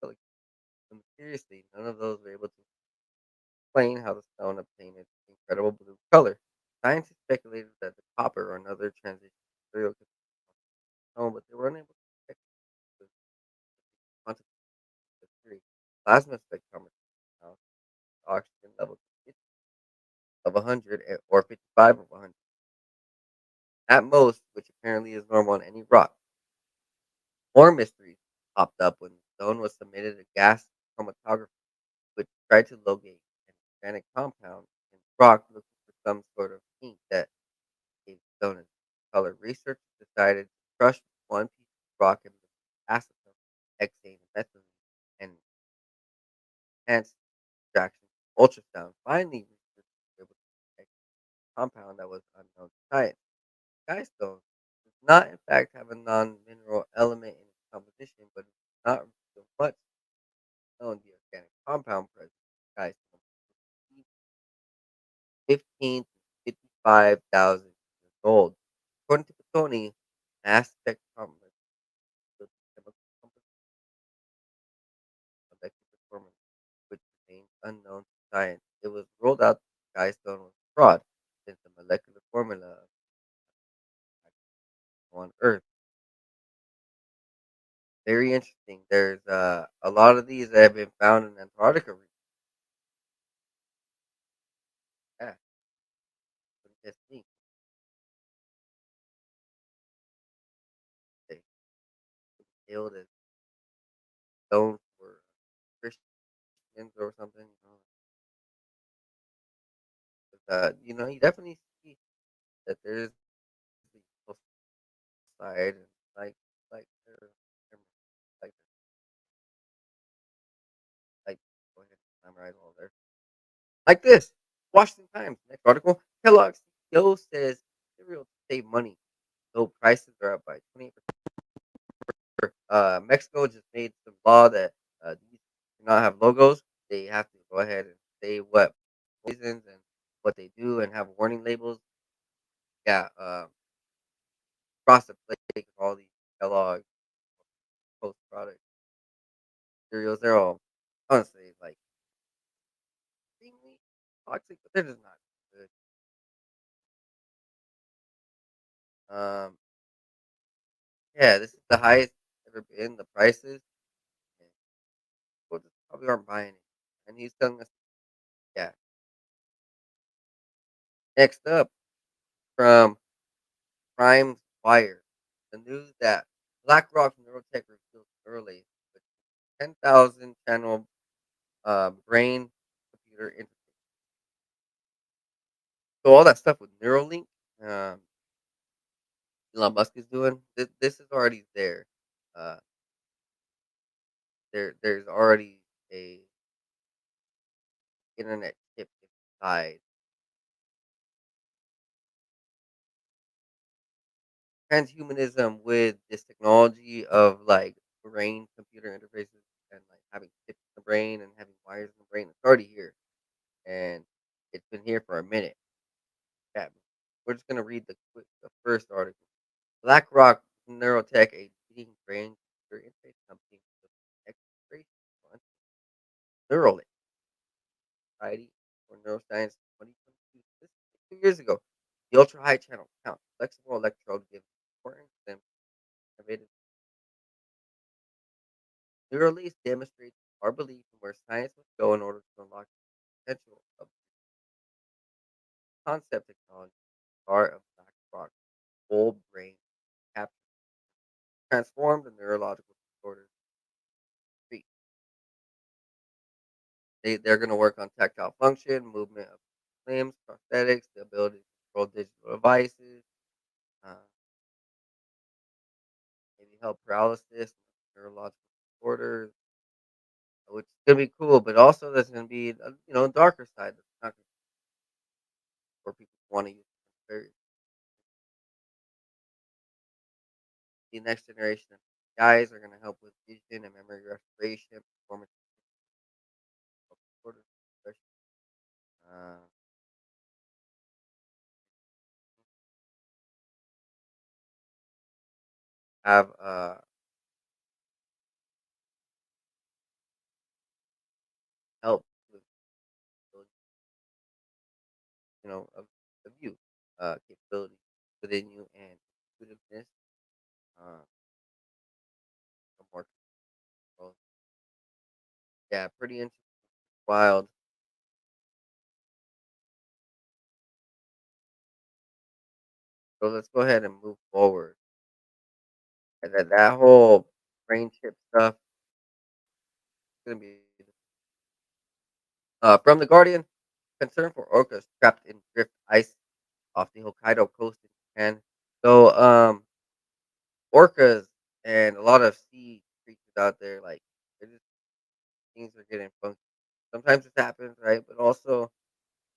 silicon. But mysteriously, none of those were able to explain how the stone obtained its incredible blue color. Scientists speculated that the copper or another transition material could be stone, but they were unable to detect the quantum theory. Plasma spectrometry found oxygen levels of 100 or 55 of 100 at most, which apparently is normal on any rock. More mysteries popped up when the stone was submitted to gas chromatography, which tried to locate an organic compound in the rock looking for some sort of ink that gave the stone its color. Researchers decided to crush one piece of rock and mix acetone, hexane, and methylene, and enhance extraction with ultrasound. Finally, researchers were able to detect a compound that was unknown to science. Skystone does not, in fact, have a non-mineral element in its composition, but it does not reveal much known the organic compound present in skystone. 15 to 55,000 years old. According to Bokashi, mass spectrometry revealed the chemical composition of molecular formula, which remains unknown to science. It was ruled out that skystone was fraud, since the molecular formula of on Earth. Very interesting. There's a lot of these that have been found in Antarctica. Yeah, what do you guys think? They hailed as stones for Christians or something. You definitely see that there's the evil side, and like they're like like go ahead, I'm right all there. Like this, Washington Times next article. Kellogg's CEO says cereal to save money, though prices are up by 28%. Mexico just made some law that these do not have logos. They have to go ahead and say what poisons and what they do and have warning labels. Yeah, Frosted Flakes and all these Kellogg post product cereals, they're all honestly like extremely toxic, but they're just not good. Um, yeah, this is the highest it's ever been. The prices, and people just probably aren't buying it. And he's telling us, yeah. Next up from Prime Wire, the news that BlackRock Neurotech reveals early with 10,000 channel brain computer interface. So all that stuff with Neuralink, um, Elon Musk is doing, this is already there. Uh, there's already a internet chip inside. Transhumanism with this technology of like brain computer interfaces and like having chips in the brain and having wires in the brain. It's already here, and it's been here for a minute. Yeah, we're just gonna read the first article. BlackRock Neurotech, a leading brain computer interface company with exploration on Neuralink Society for Neuroscience 2022. This is 2 years ago. The ultra high channel count flexible electrode gives important them innovative Neuralink demonstrates our belief in where science must go in order to unlock the potential of concept technology, part of black box, whole brain capture, transform the neurological disorders. Treat. They're going to work on tactile function, movement of limbs, prosthetics, the ability to control digital devices, uh, maybe help paralysis, neurological disorders, which is going to be cool. But also, there's going to be a darker side that's not gonna, where people want to use it. The next generation of guys are going to help with vision and memory restoration, performance disorders, uh, have help with of you capability within you and intuitiveness, more control. Yeah, pretty interesting, wild. So let's go ahead and move forward. And then that whole brain chip stuff is going to be from the Guardian. Concern for orcas trapped in drift ice off the Hokkaido coast in Japan. So, orcas and a lot of sea creatures out there, like, they're just things are getting funky. Sometimes this happens, right? But also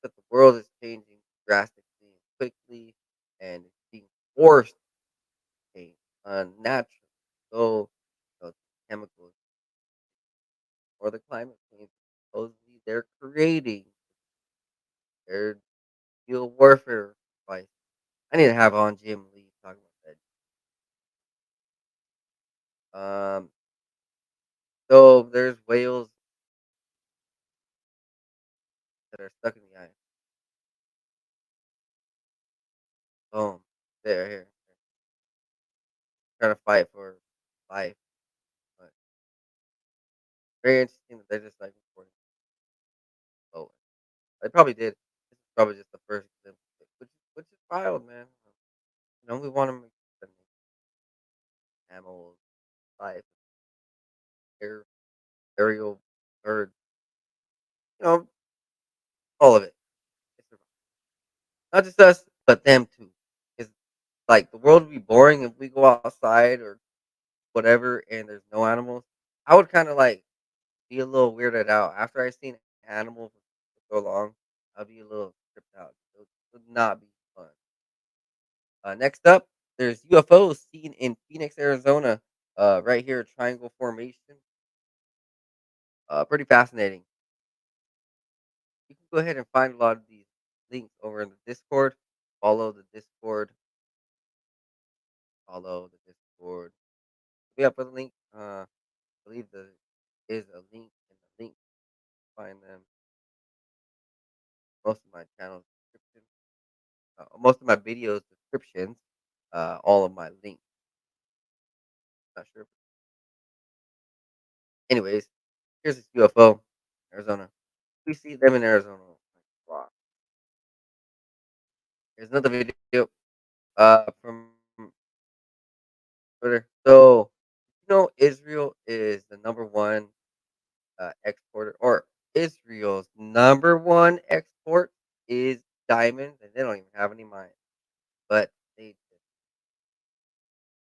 that the world is changing drastically and quickly, and it's being forced to change unnaturally. So, chemicals or the climate change, supposedly they're creating their real warfare device. I need to have on Jim Lee talking about that. So there's whales that are stuck in the ice. Boom. They're here. Trying to fight for life. But very interesting that they're just like reporting. Oh, they probably did. This is probably just the first example, which is wild, man. We want to make mammals, life, air, aerial, birds, you know, all of it. It's not just us, but them too. It's like the world would be boring if we go outside or whatever and there's no animals. I would kind of like be a little weirded out after I seen animals for so long. I'll be a little tripped out. It would not be fun. Next up, there's UFOs seen in Phoenix, Arizona. Right here, Triangle Formation. Pretty fascinating. You can go ahead and find a lot of these links over in the Discord. Follow the Discord. Follow the Discord. Yeah, for the link. I believe there is a link in the link. Find them. Most of my channel description. Most of my videos descriptions. All of my links. Not sure. Anyways, here's this UFO, Arizona. We see them in Arizona. Wow. Here's another video from Twitter. So, Israel is the number one exporter, or Israel's number one export is diamonds, and they don't even have any mines. But they just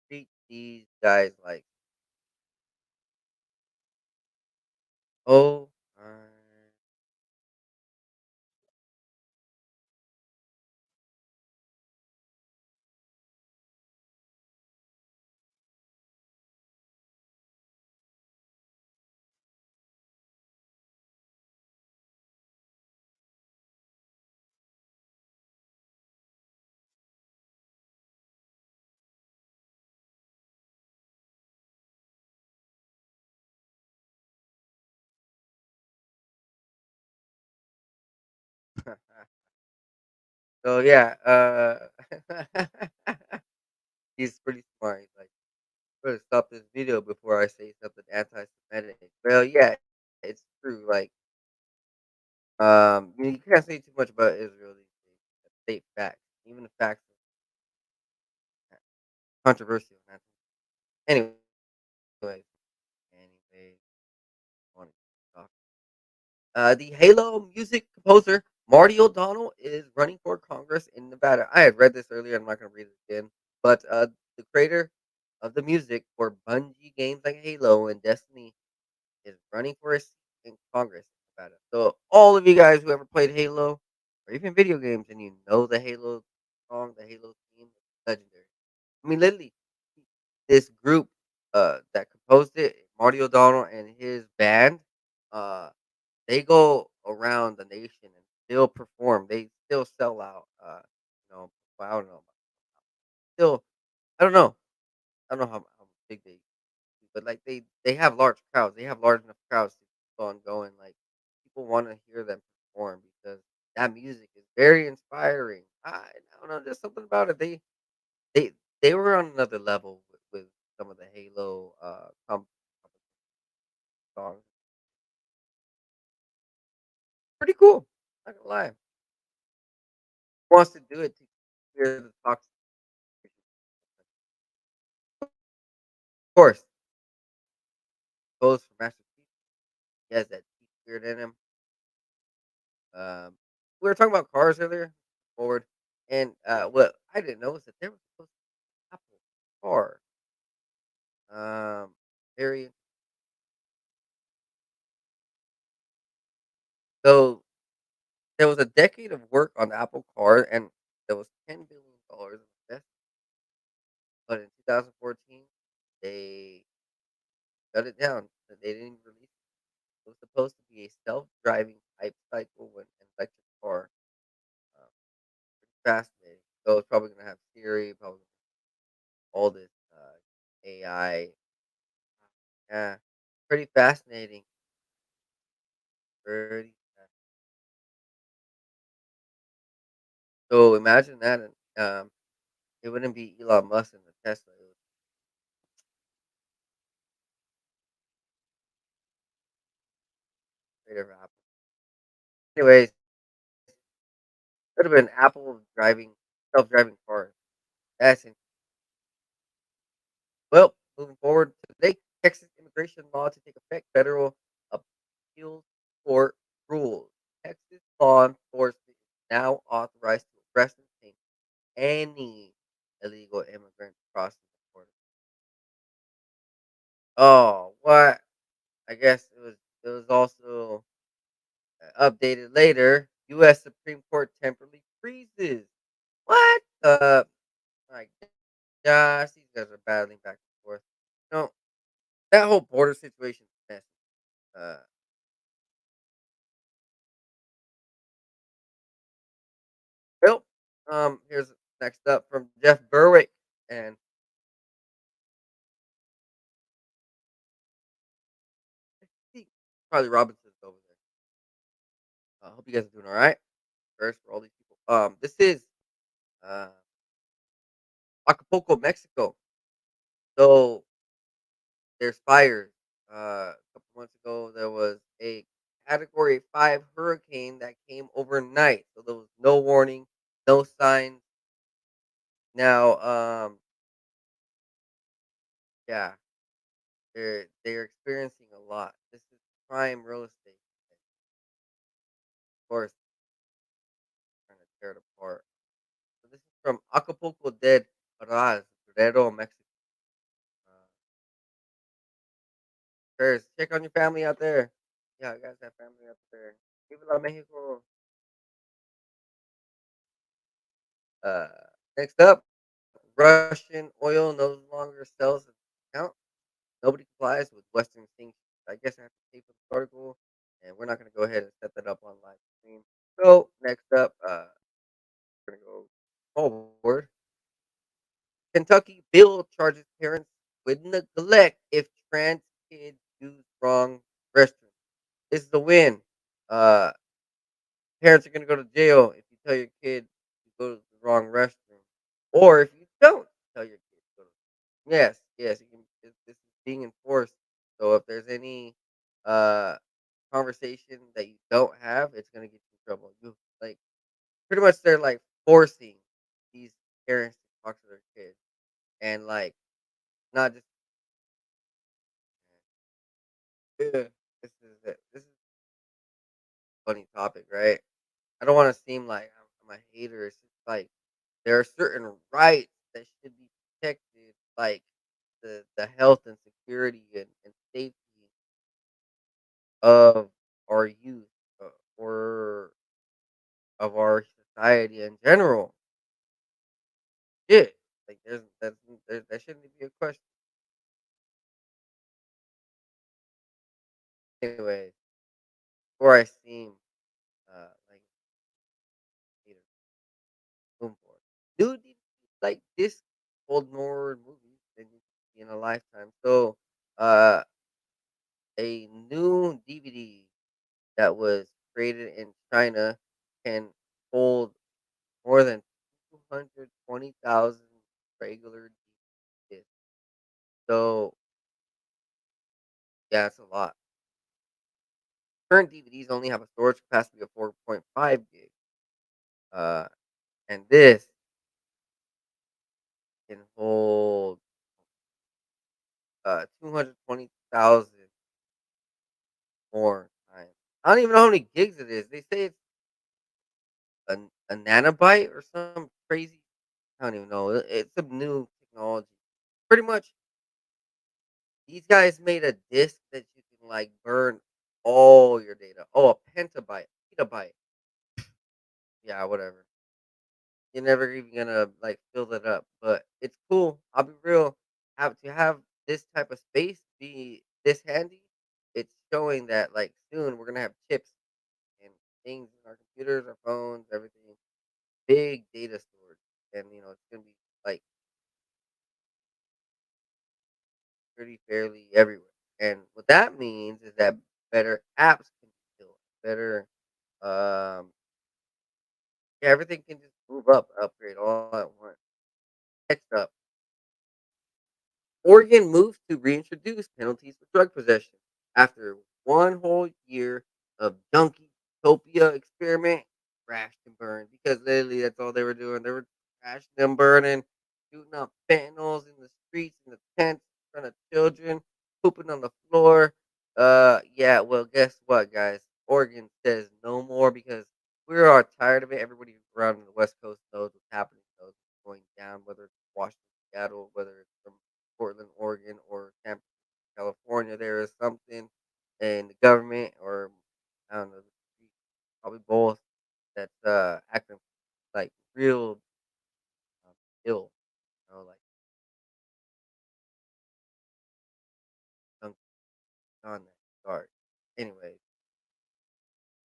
treat these guys like, oh my. So yeah, he's pretty smart. He's like, "Better stop this video before I say something anti-Semitic." Well, yeah, it's true. Like, you can't say too much about Israel these days. State facts, even the facts are controversial. Man. Anyways, wanna talk. The Halo music composer Marty O'Donnell is running for Congress in Nevada. I had read this earlier. I'm not going to read it again. But the creator of the music for Bungie games like Halo and Destiny is running for a seat in Congress in Nevada. So all of you guys who ever played Halo or even video games and you know the Halo song, the Halo theme, it's legendary. I mean, literally, this group that composed it, Marty O'Donnell and his band, uh, they go around the nation and still perform. They still sell out. Well, I don't know. Still, I don't know. I don't know how big they, but like they have large crowds. They have large enough crowds to keep on going. Like people want to hear them perform because that music is very inspiring. I don't know. There's something about it. They they were on another level with some of the Halo songs. Pretty cool. Not gonna lie. Wants to do it to hear the toxic. Of course, goes for Master Chief. He has that Chief spirit in him. Um, we were talking about cars earlier, forward, and what I didn't know is that there was supposed to be an Apple car. Very so there was a decade of work on the Apple car, and there was $10 billion invested. But in 2014, they shut it down. They didn't release it. It was supposed to be a self-driving hype cycle with an electric car. Um, Fascinating. So it's probably gonna have Siri, probably all this AI. Yeah, pretty fascinating. Pretty. So imagine that. And, it wouldn't be Elon Musk and the Tesla. It would be straight over Apple. Anyways, could have been Apple driving self-driving cars. That's Well, moving forward today, Texas immigration law to take effect. Federal appeals court rules. Texas law enforcement is now authorized to arrest and detain any illegal immigrant crossing the border. Oh, what? I guess it was also updated later. U.S. Supreme Court temporarily freezes. What? My gosh, these guys are battling back and forth. No, that whole border situation is messy. Uh, well, here's next up from Jeff Berwick and see, Charlie Robinson's over there. I hope you guys are doing all right. First for all these people. This is uh Acapulco, Mexico. So there's fires. A couple months ago, there was a Category 5 hurricane that came overnight. So there was no warning, no signs. Now, yeah, they're experiencing a lot. This is prime real estate. Of course, trying to tear it apart. So this is from Acapulco Dead Raz, Guerrero, Mexico. Uh, Prayers. Check on your family out there. Yeah, I guys have family out there. Viva Mexico. Uh, Next up, Russian oil no longer sells at discount. Nobody complies with Western sanctions. I guess I have to pay for the article, and we're not going to go ahead and set that up on live stream. So next up, we're going to go forward. Kentucky bill charges parents with neglect if trans kids use wrong restroom. This is the win. Uh, Parents are gonna go to jail if you tell your kid to go to the wrong restroom, or if you don't tell your kid to go to. Yes, yes, this is being enforced. So if there's any uh conversation that you don't have, it's gonna get you in trouble. You like pretty much they're like forcing these parents to talk to their kids and like not just yeah, this is a funny topic, right? I don't want to seem like I'm a hater. It's just like there are certain rights that should be protected, like the health and security and safety of our youth or of our society in general. Yeah, like that shouldn't be a question. Anyway, before I seem like you know, boom for it. Dude, like this hold more movies than you see in a lifetime. So, uh, a new DVD that was created in China can hold more than 220,000 regular discs. So, yeah, it's a lot. Current DVDs only have a storage capacity of 4.5 gigs. Uh, and this can hold 220,000 more times. I don't even know how many gigs it is. They say it's a nanobyte or some crazy. I don't even know. It's some new technology. Pretty much, these guys made a disk that you can like burn all your data. Oh, a petabyte. Yeah, whatever. You're never even gonna like fill that up, but it's cool. I'll be real. Have to have this type of space be this handy. It's showing that like soon we're gonna have chips and things in our computers, our phones, everything. Big data storage, and it's gonna be like pretty fairly everywhere. And what that means is that better apps can be built, better, um, yeah, everything can just move up, upgrade all at once. Next up, Oregon moves to reintroduce penalties for drug possession after one whole year of junkie-topia experiment, crashed and burned. Because literally, that's all they were doing. They were crashing and burning, shooting up fentanyls in the streets, in the tents, in front of children, pooping on the floor. Yeah. Well, guess what, guys? Oregon says no more because we are tired of it. Everybody around the West Coast knows what's happening. Knows what's going down, whether it's Washington, Seattle, whether it's from Portland, Oregon, or San California. There is something in the government, or I don't know, probably both, that's acting like real um, ill. Like some on that start. Anyways,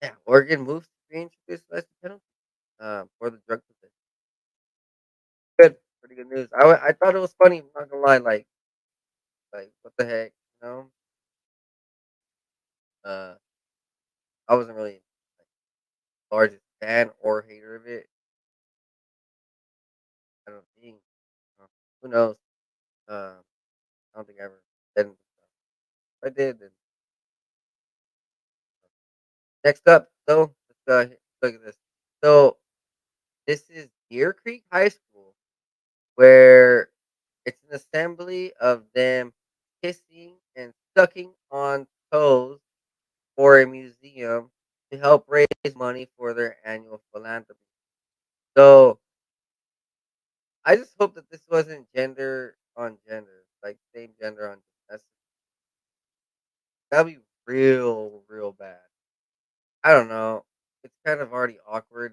yeah, Oregon moves to reintroduce less penalty for the drug possession. Good, pretty good news. I thought it was funny. I'm not gonna lie, like what the heck, you know? Uh, I wasn't really like largest fan or hater of it. I don't think. Uh, who knows? I don't think I ever said anything. If I did, then next up, so look at this. So this is Deer Creek High School, where it's an assembly of them kissing and sucking on toes for a museum to help raise money for their annual philanthropy. So I just hope that this wasn't gender on gender, like same gender on. That's that'd be real bad. I don't know. It's kind of already awkward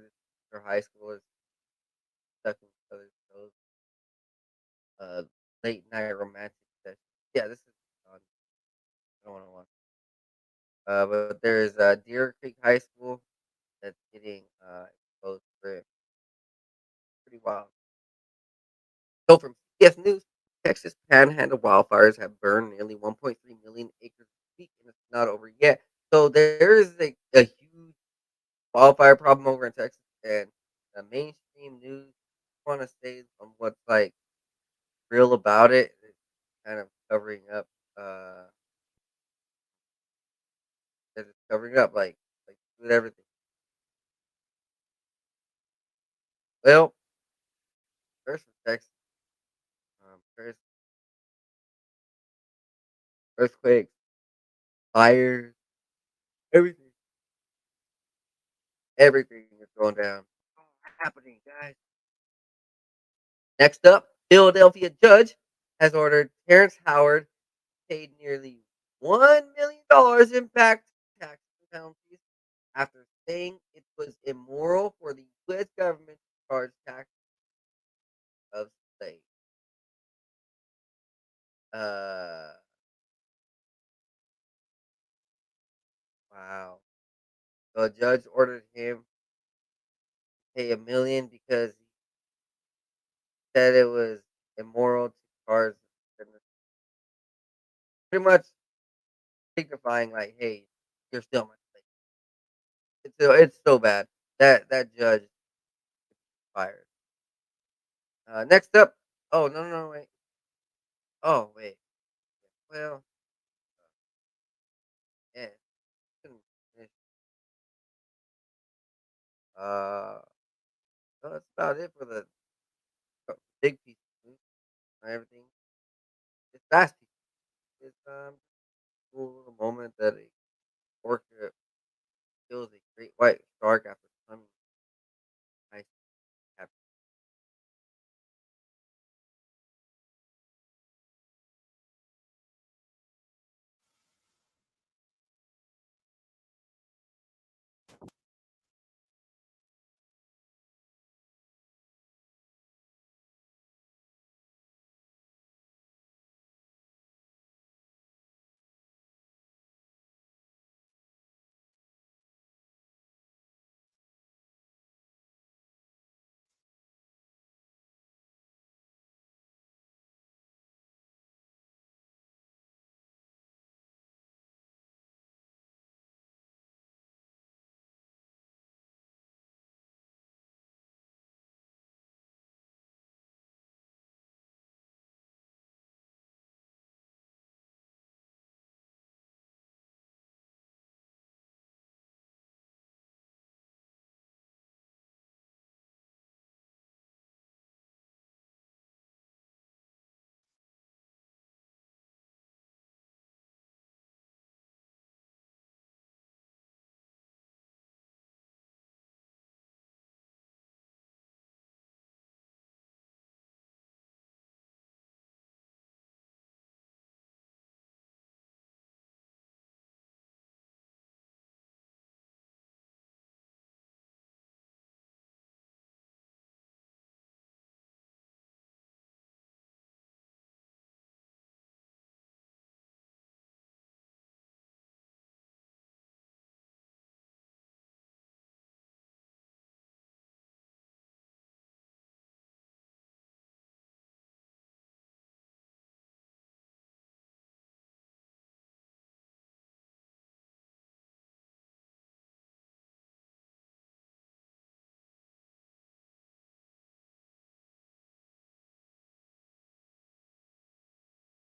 for high schoolers sucking each other's toes. Uh, late night romantic session. Yeah, this is fun. I don't want to watch. But there's Deer Creek High School that's getting exposed for it. Pretty wild. So from CBS News, Texas Panhandle wildfires have burned nearly 1.3 million acres this week, and it's not over yet. So there is a huge wildfire problem over in Texas, and the mainstream news want to say on what's like real about it. It's kind of covering up. Uh, it's covering up like with everything. Well, first from Texas, first earthquakes, fires, everything, everything is going down. Happening, guys. Next up, Philadelphia judge has ordered Terrence Howard paid nearly $1 million in back tax penalties after saying it was immoral for the U.S. government to charge tax of slaves. Uh, wow. So a judge ordered him to pay $1 million because he said it was immoral to charge, pretty much signifying like, hey, you're still my slave. It's so bad that judge is fired. Next up, oh no wait, oh wait, well yeah, couldn't finish. Uh, well, that's about it for the big piece of news. Everything it's fast. It's cool little moment that a orca kills a great white shark after swimming. Nice. Happy.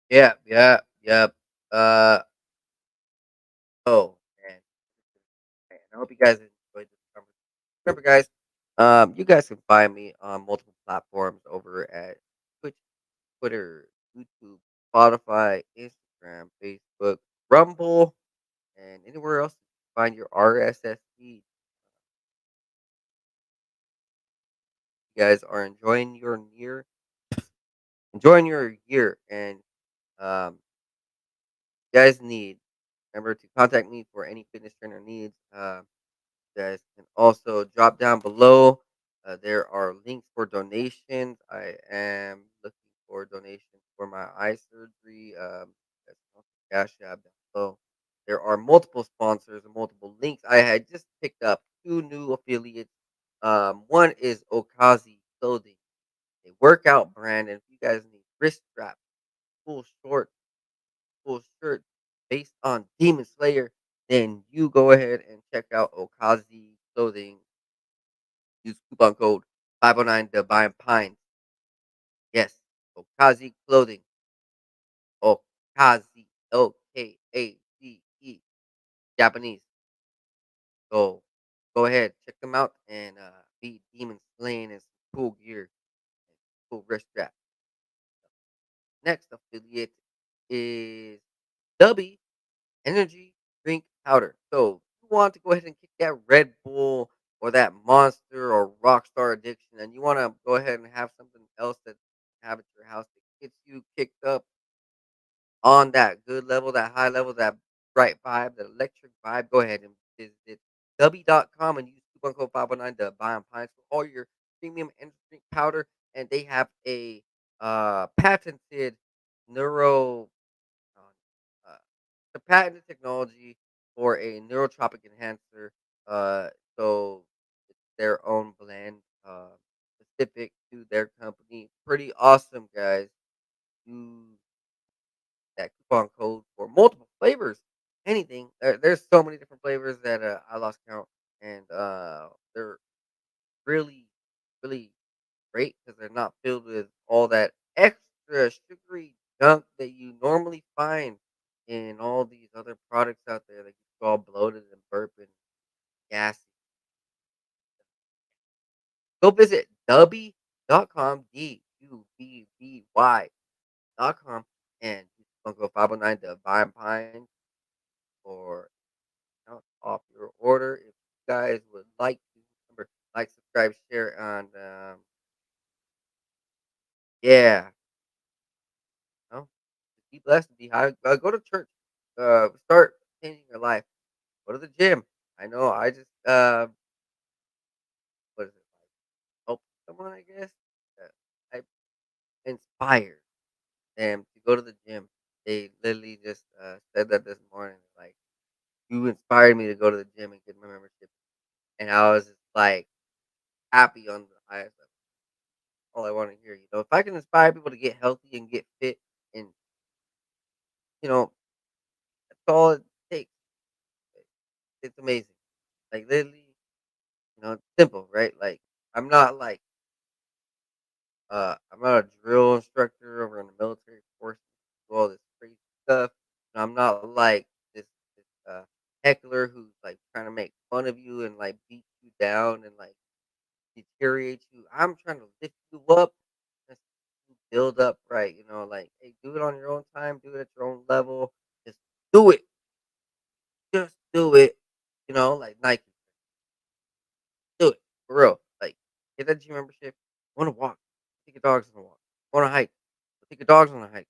Yeah, yeah, yep. Uh, oh man, I hope you guys enjoyed this conversation. Remember, guys, you guys can find me on multiple platforms over at Twitch, Twitter, YouTube, Spotify, Instagram, Facebook, Rumble, and anywhere else you find your RSS feed. You guys are enjoying your year, and you guys need remember to contact me for any fitness trainer needs. You guys can also drop down below. There are links for donations. I am looking for donations for my eye surgery. That's also Cash App down below. There are multiple sponsors and multiple links. I had just picked up two new affiliates. One is Okazi Clothing, a workout brand, and if you guys need wrist straps, full short full shirt based on Demon Slayer, then you go ahead and check out Okazi Clothing. Use coupon code 509 Divine Pines. Yes, Okazi Clothing. Okazi. Okaze. Japanese. So go ahead, check them out and be demon slaying and some cool gear, cool wrist strap. Next affiliate is Dubby Energy Drink Powder. So you want to go ahead and kick that Red Bull or that Monster or Rockstar addiction, and you want to go ahead and have something else that you have at your house that gets you kicked up on that good level, that high level, that bright vibe, that electric vibe, go ahead and visit w.com and use coupon code 509 to buy on Pines for all your premium energy drink powder. And they have a patented neuro, uh, the patented technology for a neurotropic enhancer. Uh, so it's their own blend, specific to their company. Pretty awesome, guys. Use that coupon code for multiple flavors. Anything. There's so many different flavors that I lost count, and they're really, really great because they're not filled with all that extra sugary junk that you normally find in all these other products out there that get you all bloated and burping, gassy. Go visit dubby.com, dubby.com, and use coupon code 509 to buy Pine for off your order. If you guys would like to, remember, like, subscribe, share, and yeah, no, be blessed, be high. Go to church. Start changing your life. Go to the gym. I know. I just what is it? Help someone, I guess. I inspired them to go to the gym. They literally just said that this morning. Like, you inspired me to go to the gym and get my membership, and I was just like happy on the highest level. All I want to hear. If I can inspire people to get healthy and get fit, and you know, that's all it takes. It's amazing. Like, literally, it's simple, right? Like, I'm not like I'm not a drill instructor over in the military force, do all this crazy stuff. And I'm not like this heckler who's like trying to make fun of you and like beat you down and like deteriorate you. I'm trying to lift you up and build up right. Like, hey, do it on your own time, do it at your own level. Just do it. Just do it. Like Nike, do it for real. Like, get that gym membership. Want to walk? Take your dogs on a walk. Want to hike? Take your dogs on a hike.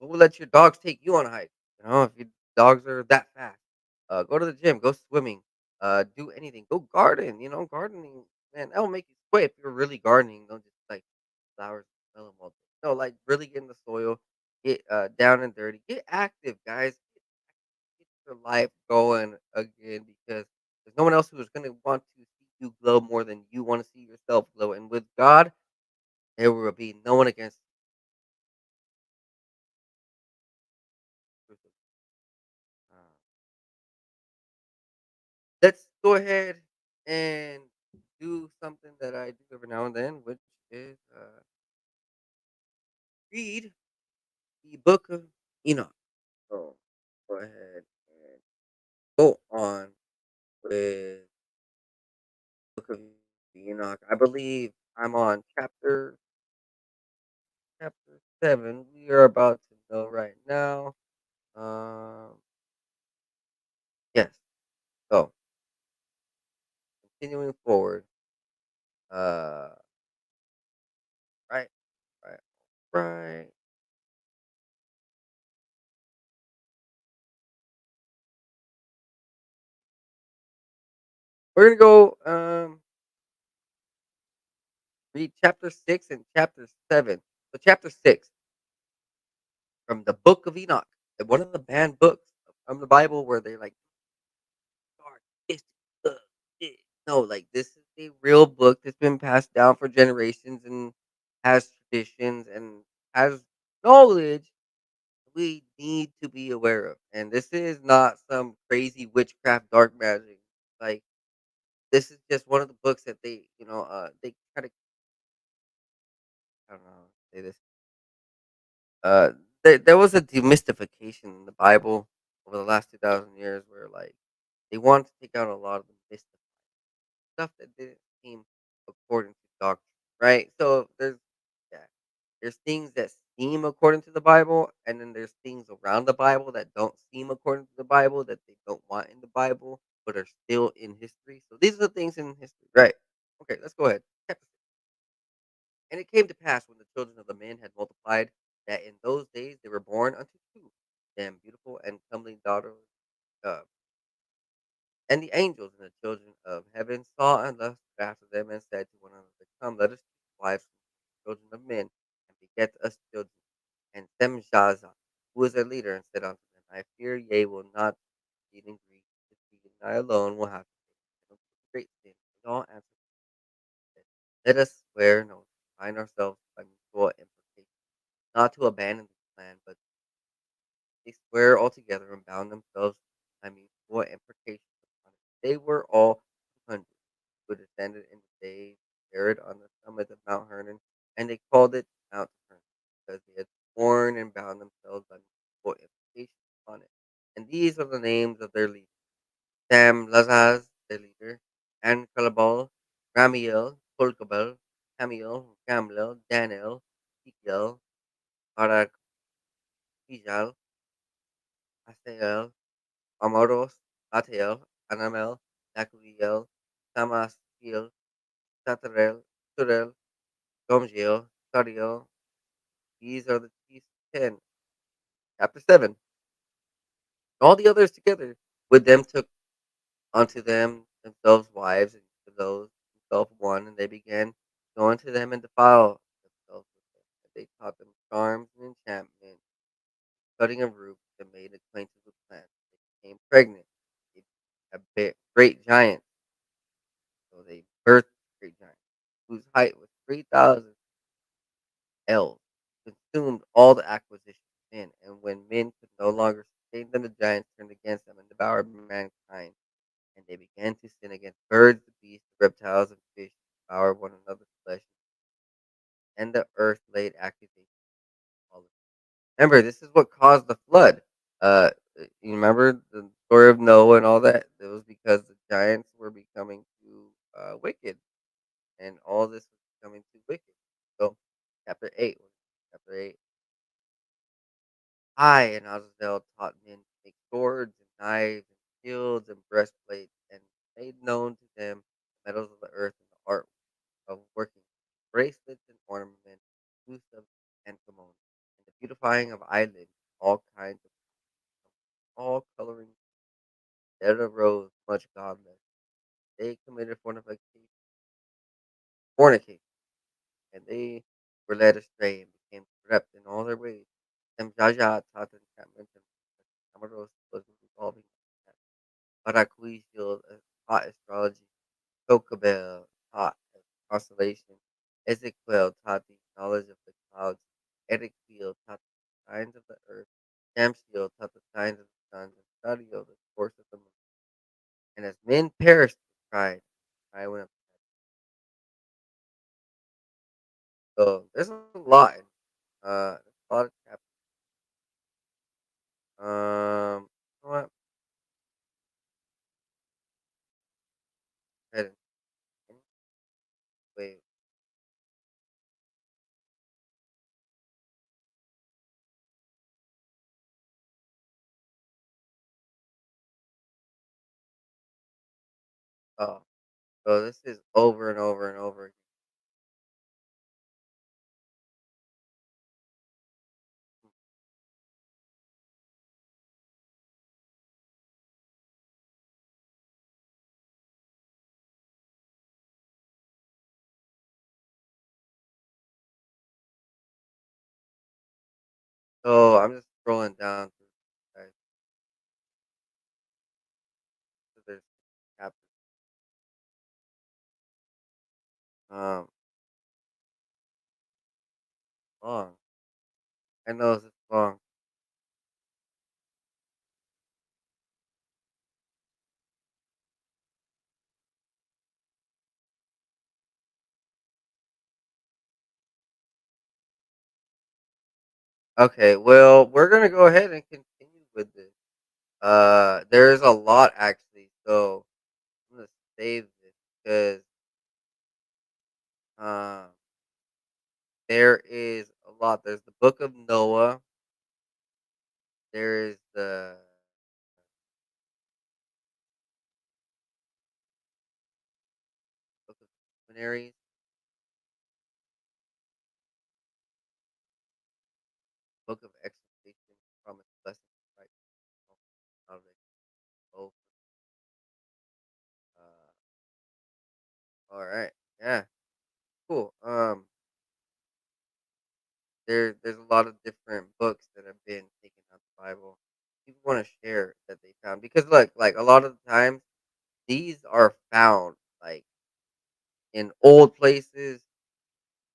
We'll let your dogs take you on a hike. If your dogs are that fast, go to the gym, go swimming, do anything, go garden. Gardening, man, that'll make you sweat if you're really gardening. Don't just like flowers, smell 'em all day. No, like really get in the soil, get down and dirty, get active, guys. Get your life going again because there's no one else who is going to want to see you glow more than you want to see yourself glow. And with God, there will be no one against you. Uh, let's go ahead and do something that I do every now and then, which is read the book of Enoch. So go ahead and go on with book of Enoch. I believe I'm on chapter 7. We are about to go right now. Um, yes. So continuing forward. Uh, right, right, right. We're gonna go read chapter 6 and chapter 7. So chapter 6 from the book of Enoch, one of the banned books from the Bible where they like dark, this, this. No, like this is a real book that's been passed down for generations and has traditions and has knowledge we need to be aware of. And this is not some crazy witchcraft dark magic. Like, this is just one of the books that they try to, I don't know how to say this. Uh, there was a demystification in the Bible over the last 2,000 years where like they wanted to take out a lot of the mystical stuff that didn't seem according to doctrine, right? So yeah, there's things that seem according to the Bible, and then there's things around the Bible that don't seem according to the Bible that they don't want in the Bible, but are still in history. So these are the things in history, right? Okay, let's go ahead. Chapter 6. And it came to pass when the children of the men had multiplied that in those days they were born unto two them beautiful and comely daughters. Uh, and the angels and the children of heaven saw and lusted after them and said to one another, come, let us take wives from the children of men and beget us children. And Semjaza, who was their leader, and said unto them, I fear ye will not succeed in grief, but thee and I alone will have to take great sin. They all answered, let us swear an oath, bind ourselves by mutual imprecation, not to abandon this plan, but they swear altogether and bound themselves by mutual imprecation upon it. They were all 200 who descended in the day buried on the summit of Mount Hermon, and they called it Mount Hermon, because they had sworn and bound themselves by mutual imprecation upon it. And these are the names of their leaders: Sam Lazaz, their leader, and Calabal, Ramiel, Polkabel, Hamiel, Gamliel, Daniel, Ezekiel, Barak, Pijal, Asael, Amaros, Atael, Anamel, Nakuliel, Samaskiel, Satarel, Turel, Gomgiel, Sadiel. These are the chief 10. Chapter 7. All the others together with them took unto them themselves wives, and to those himself one, and they began to go unto them and defile themselves with them. And they taught them charms and enchantment, cutting of ropes, and made acquaintance with plants. They became pregnant. They great giants, so they birthed great giants, whose height was 3,000 ells, consumed all the acquisition of men. And when men could no longer sustain them, the giants turned against them and devoured mankind. And they began to sin against birds, the beasts, the reptiles, and fish, devour one another's flesh, and the earth laid accusation on all of them. Remember, this is what caused the flood. You remember the story of Noah and all that? It was because the giants were becoming too wicked, and all this was becoming too wicked. So, chapter 8. Chapter 8. I and Azazel taught men to make swords and knives and shields and breastplates, and made known to them the metals of the earth and the art of working bracelets and ornaments, use of and kimonos, and the beautifying of eyelids, all kinds of all coloring. There arose much godless. They committed fornication, and they were led astray and became corrupt in all their ways. And Jaja taught enchantments and Amaros was revolving. Paracuisial taught astrology. Kokabel taught constellation. Ezekiel taught the knowledge of the clouds. Ezekiel taught the signs of the earth. Shamsiel taught the signs of the suns. And Sadio the course of the moon. And as men perished with pride, I went up. So there's a lot. There's a lot of chapters. You know what? Go ahead and wait. Oh, so this is over and over and over again. So I'm just scrolling down through, guys. So there's chapters. Um, long. I know it's long. Okay, well, we're gonna go ahead and continue with this. There's a lot actually, so I'm gonna save this because um, there is a lot. There's the Book of Noah. There is the Book of Luminaries, Book of Exaltation, Promise Blessing, right? Out of it. Oh, all right, yeah, cool. There's a lot of different books that have been taken out the Bible. People want to share that they found because look, like a lot of the times these are found like in old places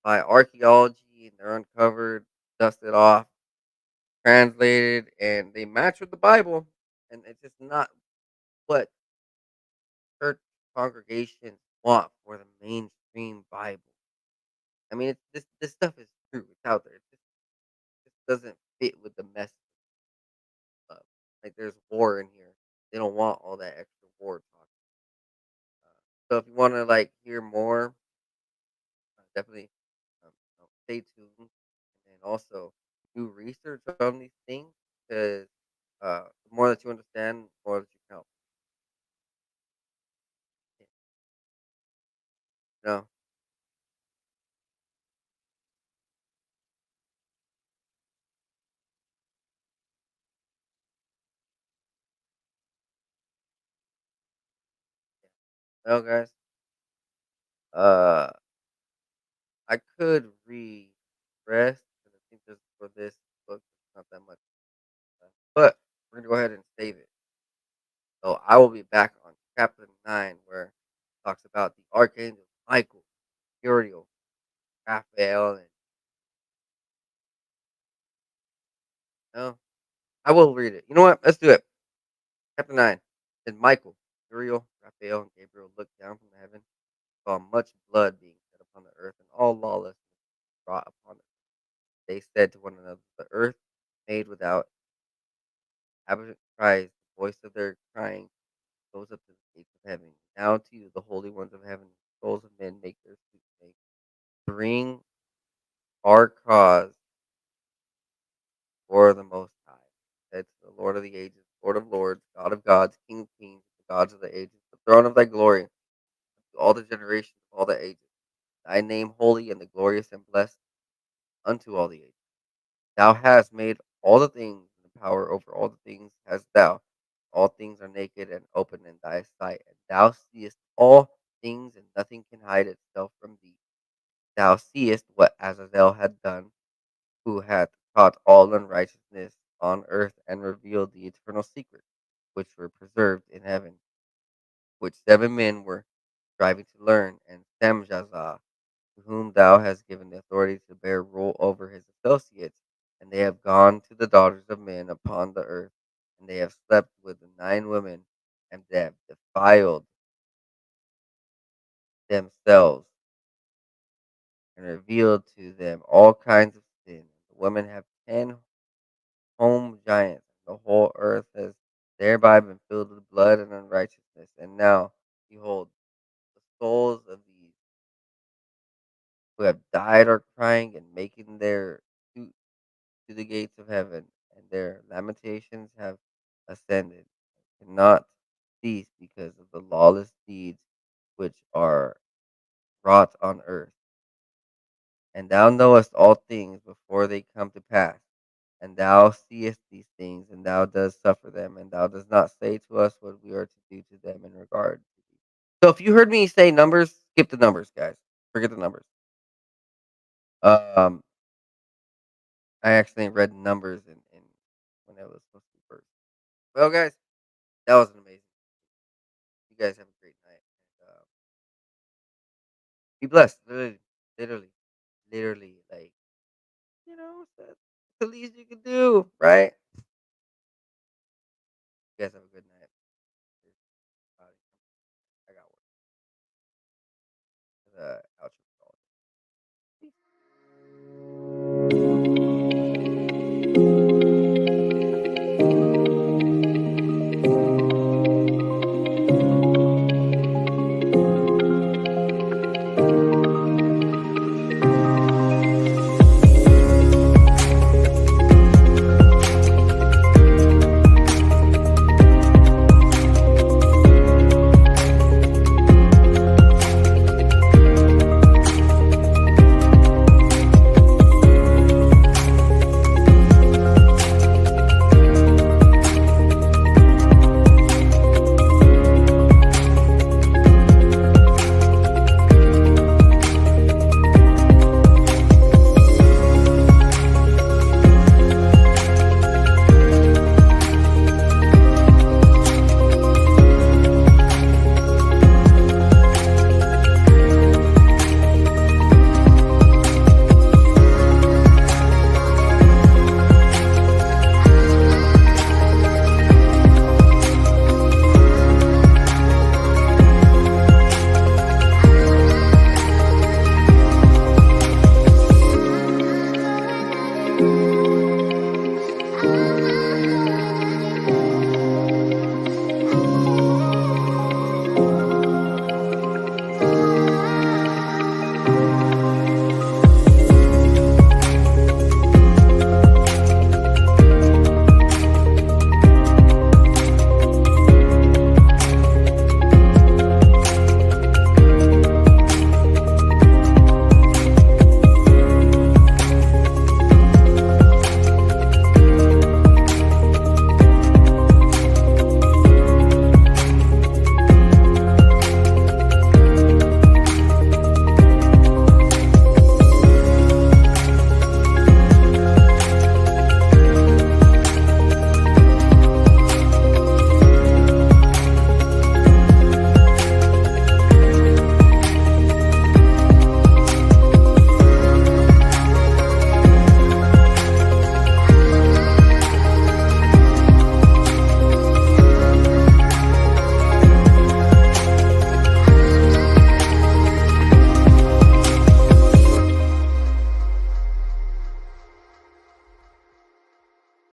by archaeology and they're uncovered, dusted off, translated, and they match with the Bible. And it's just not what church congregations want for the mainstream Bible. I mean, this stuff is true. It's out there. It just doesn't fit with the message of like there's war in here. They don't want all that extra war talk. So if you want to like hear more, definitely stay tuned and also do research on these things because the more that you understand, the more that you can help. You know, well, guys, uh, I could read rest, but I think just for this book, it's not that much. But we're gonna go ahead and save it. So I will be back on chapter 9, where it talks about the archangels Michael, Uriel, Raphael, and no, I will read it. You know what? Let's do it. Chapter 9. Then Michael, Uriel, Raphael, and Gabriel looked down from heaven, saw much blood being shed upon the earth, and all lawlessness brought upon it. They said to one another, the earth made without inhabitant cries, the voice of their crying goes up to the gates of heaven. Now to you, the holy ones of heaven, the souls of men make their suit. They bring our cause for the Most High. Said to the Lord of the ages, Lord of lords, God of gods, King of kings, the gods of the ages, the throne of thy glory, to all the generations of all the ages. Thy name holy and the glorious and blessed unto all the ages. Thou hast made all the things, and the power over all the things hast thou. All things are naked and open in thy sight, and thou seest all things, and nothing can hide itself from thee. Thou seest what Azazel had done, who hath taught all unrighteousness on earth, and revealed the eternal secrets, which were preserved in heaven, which 7 men were striving to learn, and Samjazah, to whom thou hast given the authority to bear rule over his associates, and they have gone to the daughters of men upon the earth, and they have slept with the 9 women, and they have defiled themselves, and revealed to them all kinds of sin. The women have 10 home giants, and the whole earth has thereby been filled with blood and unrighteousness. And now, behold, the souls of these who have died are crying and making their suit to the gates of heaven, and their lamentations have ascended, and cannot cease because of the lawless deeds which are wrought on earth. And thou knowest all things before they come to pass, and thou seest these things, and thou dost suffer them, and thou dost not say to us what we are to do to them in regard to thee. So if you heard me say numbers, skip the numbers, guys. Forget the numbers. Um, I actually read numbers in when I was supposed to be first. Well, guys, that was an amazing. You guys have a great night. And, be blessed. Literally, literally, literally. Like, that's the least you can do, right? You guys have a good